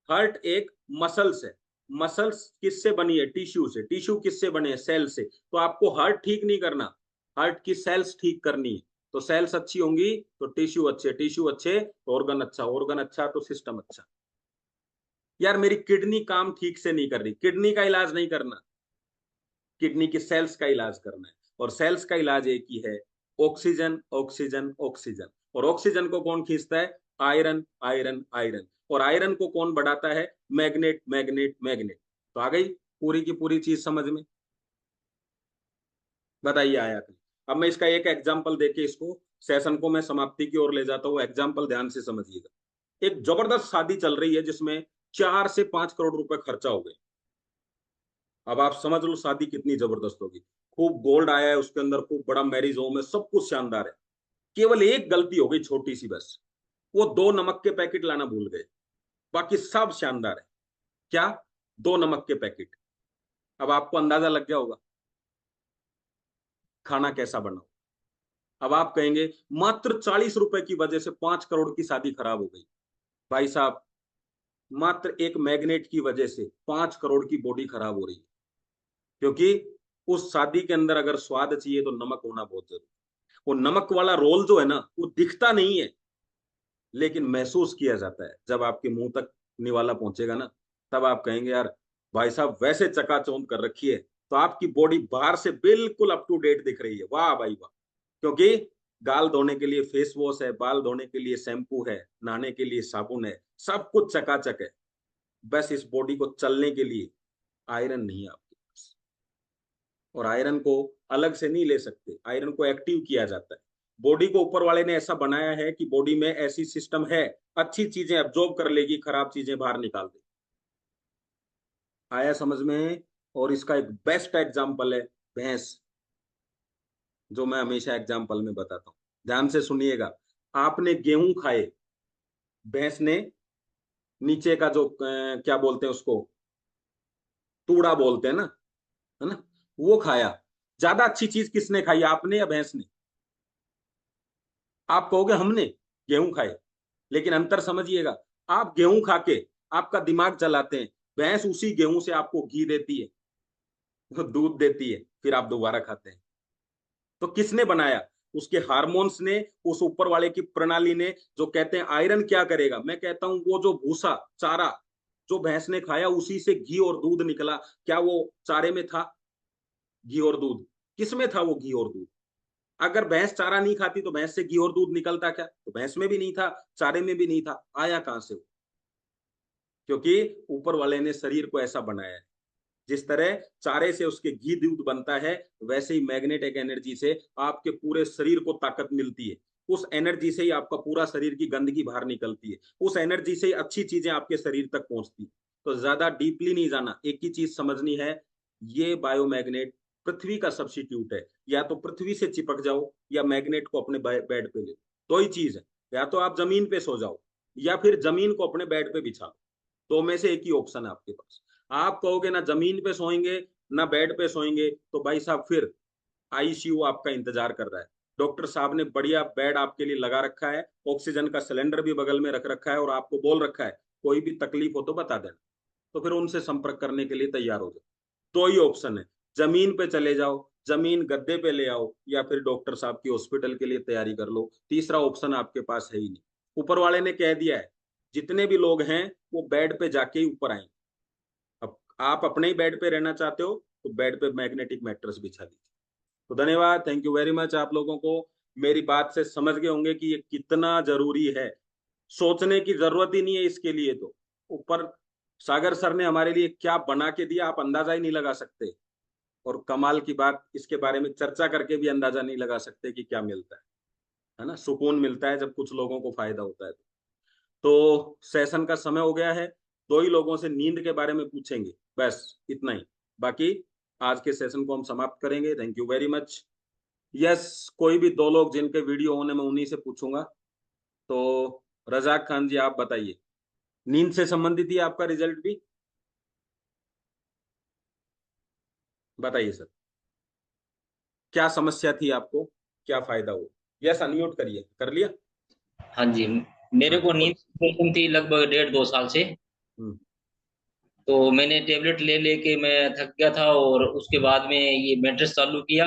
[SPEAKER 2] हार्ट एक मसल्स है। मसल्स किससे बनी है? टिश्यू से। टिश्यू किससे बने हैं? सेल से। तो आपको हार्ट ठीक नहीं करना, हार्ट की सेल्स ठीक करनी है। तो सेल्स अच्छी होंगी तो टिश्यू अच्छे, टिश्यू अच्छे तो ऑर्गन अच्छा, ऑर्गन अच्छा तो सिस्टम अच्छा। यार मेरी किडनी काम ठीक से नहीं कर रही, किडनी का इलाज नहीं करना, किडनी की सेल्स का इलाज करना है। और सेल्स का इलाज एक ही है, ऑक्सीजन ऑक्सीजन ऑक्सीजन। और ऑक्सीजन को कौन खींचता है? Iron iron iron. और आयरन को कौन बढ़ाता है? Magnet magnet magnet. तो आ गई पूरी की पूरी चीज समझ में? बताइए आया कि? अब मैं इसका एक एग्जाम्पल देके इसको सेशन को मैं समाप्ति की ओर ले जाता हूँ। एग्जाम्पल ध्यान से समझिएगा। एक जबरदस्त शादी चल रही है जिसमें 4 से 5 करोड़ रुपए खर्चा हो गए। अब आप समझ लो शादी कितनी जबरदस्त होगी। खूब गोल्ड आया है उसके अंदर, खूब बड़ा मैरिज होम है, सब कुछ शानदार है। केवल एक गलती हो गई छोटी सी, बस वो 2 नमक के पैकेट लाना भूल गए। बाकी सब शानदार है। क्या? 2 नमक के पैकेट। अब आपको अंदाजा लग गया होगा खाना कैसा बना। अब आप कहेंगे मात्र 40 रुपए की वजह से 5 करोड़ की शादी खराब हो गई। भाई साहब, मात्र एक मैग्नेट की वजह से 5 करोड़ की बॉडी खराब हो रही है। क्योंकि उस शादी के अंदर अगर स्वाद चाहिए तो नमक होना बहुत जरूरी है। वो नमक वाला रोल जो है ना, वो दिखता नहीं है लेकिन महसूस किया जाता है। जब आपके मुंह तक निवाला पहुंचेगा ना, तब आप कहेंगे यार भाई साहब वैसे चकाचौंध कर रखी है, तो आपकी बॉडी बाहर से बिल्कुल अप टू डेट दिख रही है। वाह भाई वाह। क्योंकि गाल धोने के लिए फेस वॉश है, बाल धोने के लिए शैम्पू है, नहाने के लिए साबुन है, सब कुछ चकाचक है। बस इस बॉडी को चलने के लिए आयरन नहीं है आपके पास। और आयरन को अलग से नहीं ले सकते, आयरन को एक्टिव किया जाता है। बॉडी को ऊपर वाले ने ऐसा बनाया है कि बॉडी में ऐसी सिस्टम है, अच्छी चीजें एब्जॉर्ब कर लेगी, खराब चीजें बाहर निकाल देगी। आया समझ में? और इसका एक बेस्ट एग्जांपल है भैंस, जो मैं हमेशा एग्जांपल में बताता हूँ। ध्यान से सुनिएगा। आपने गेहूं खाए, भैंस ने नीचे का जो क्या बोलते हैं उसको, तूड़ा बोलते हैं ना, है ना, वो खाया। ज्यादा अच्छी चीज किसने खाई, आपने या भैंस ने? आप कहोगे हमने गेहूं खाए, लेकिन अंतर समझिएगा। आप गेहूं खा के आपका दिमाग चलाते हैं, भैंस उसी गेहूं से आपको घी देती है, वो दूध देती है, फिर आप दोबारा खाते हैं। तो किसने बनाया? उसके हार्मोन्स ने, उस ऊपर वाले की प्रणाली ने। जो कहते हैं आयरन क्या करेगा, मैं कहता हूं वो जो भूसा चारा जो भैंस ने खाया उसी से घी और दूध निकला। क्या वो चारे में था घी और दूध? किसमें था वो घी और दूध? अगर भैंस चारा नहीं खाती तो भैंस से घी और दूध निकलता क्या? तो भैंस में भी नहीं था, चारे में भी नहीं था। आया कहां से? क्योंकि ऊपर वाले ने शरीर को ऐसा बनाया है। जिस तरह चारे से उसके घी दूध बनता है, वैसे ही मैग्नेटिक एनर्जी से आपके पूरे शरीर को ताकत मिलती है। उस एनर्जी से ही आपका पूरा शरीर की गंदगी बाहर निकलती है। उस एनर्जी से ही अच्छी चीजें आपके शरीर तक पहुंचती है। तो ज्यादा डीपली नहीं जाना, एक ही चीज समझनी है, ये बायोमैग्नेट पृथ्वी का सब्स्टिट्यूट है। या तो पृथ्वी से चिपक जाओ या मैग्नेट को अपने बेड पे ले। दो ही चीज है, या तो आप जमीन पे सो जाओ या फिर जमीन को अपने बेड पे बिछा लो। दो में से एक ही ऑप्शन है आपके पास। आप कहोगे ना जमीन पे सोएंगे ना बेड पे सोएंगे, तो भाई साहब फिर आईसीयू आपका इंतजार कर रहा है। डॉक्टर साहब ने बढ़िया बेड आपके लिए लगा रखा है, ऑक्सीजन का सिलेंडर भी बगल में रख रखा है, और आपको बोल रखा है कोई भी तकलीफ हो तो बता देना। तो फिर उनसे संपर्क करने के लिए तैयार हो जाओ। दो ही ऑप्शन है, जमीन पे चले जाओ, जमीन गद्दे पे ले आओ या फिर डॉक्टर साहब की हॉस्पिटल के लिए तैयारी कर लो। तीसरा ऑप्शन आपके पास है ही नहीं। ऊपर वाले ने कह दिया है जितने भी लोग हैं वो बेड पे जाके ही ऊपर आए। अब आप अपने ही बेड पे रहना चाहते हो तो बेड पे मैग्नेटिक मैट्रेस बिछा दीजिए। तो धन्यवाद, थैंक यू वेरी मच। आप लोगों को मेरी बात से समझ गए होंगे कि ये कितना जरूरी है। सोचने की जरूरत ही नहीं है इसके लिए। तो ऊपर सागर सर ने हमारे लिए क्या बना के दिया आप अंदाजा ही नहीं लगा सकते। और कमाल की बात, इसके बारे में चर्चा करके भी अंदाजा नहीं लगा सकते कि क्या मिलता है ना। सुकून मिलता है जब कुछ लोगों को फायदा होता है। तो सेशन का समय हो गया है। 2 ही लोगों से नींद के बारे में पूछेंगे, बस इतना ही। बाकी आज के सेशन को हम समाप्त करेंगे। Thank you very much. Yes, कोई भी 2 लोग जिनके वीडियो होने में उन्हीं से पूछूंगा। तो रजाक खान जी आप बताइए, नींद से संबंधित ही आपका रिजल्ट भी बताइए सर। क्या समस्या थी आपको, क्या फायदा हुआ? यस, अनम्यूट करिए। कर लिया?
[SPEAKER 9] हाँ जी, मेरे
[SPEAKER 2] हाँ
[SPEAKER 9] को
[SPEAKER 2] जी,
[SPEAKER 9] नींद की प्रॉब्लम थी लगभग 1.5-2 साल से।
[SPEAKER 2] हम्म,
[SPEAKER 9] तो मैंने टेबलेट ले लेके मैं थक गया था और उसके बाद में ये मैट्रेस चालू किया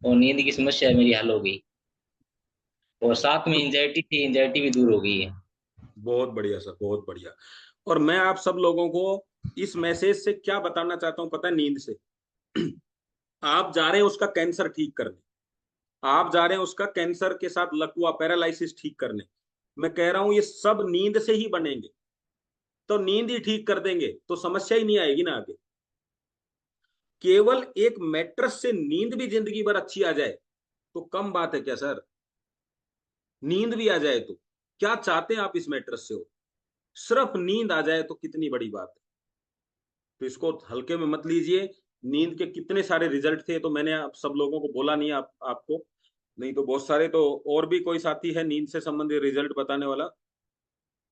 [SPEAKER 9] और नींद की समस्या मेरी हल हो गई। और साथ में एंजाइटी थी, एंजाइटी भी दूर हो गई है।
[SPEAKER 2] बहुत बढ़िया सर, बहुत बढ़िया। और मैं आप सब लोगों को इस मैसेज से क्या बताना चाहता हूँ पता है? नींद से आप जा रहे हैं उसका कैंसर ठीक करने, आप जा रहे हैं उसका कैंसर के साथ लकवा पैरालिसिस ठीक करने। मैं कह रहा हूं ये सब नींद से ही बनेंगे। तो नींद ही ठीक कर देंगे तो समस्या ही नहीं आएगी ना आगे। केवल एक मैट्रेस से नींद भी जिंदगी भर अच्छी आ जाए तो कम बात है क्या सर? नींद भी आ जाए तो क्या चाहते हैं आप इस मैट्रेस से? हो सिर्फ नींद आ जाए तो कितनी बड़ी बात है। तो इसको हल्के में मत लीजिए। नींद के कितने सारे रिजल्ट थे तो मैंने आप सब लोगों को बोला नहीं, आपको नहीं तो बहुत सारे। तो और भी कोई साथी है नींद से संबंधित रिजल्ट बताने वाला?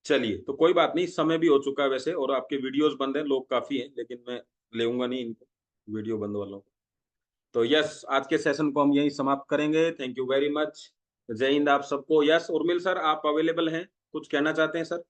[SPEAKER 2] चलिए, तो कोई बात नहीं, समय भी हो चुका है वैसे और आपके वीडियोस बंद हैं, लोग काफी हैं, लेकिन मैं लेऊंगा नहीं इनको, वीडियो बंद वालों को। तो यस, आज के सेशन को हम यहीं समाप्त करेंगे। Thank you very much. जय हिंद आप सबको। यस, उर्मिल सर आप अवेलेबल हैं, कुछ कहना चाहते हैं सर?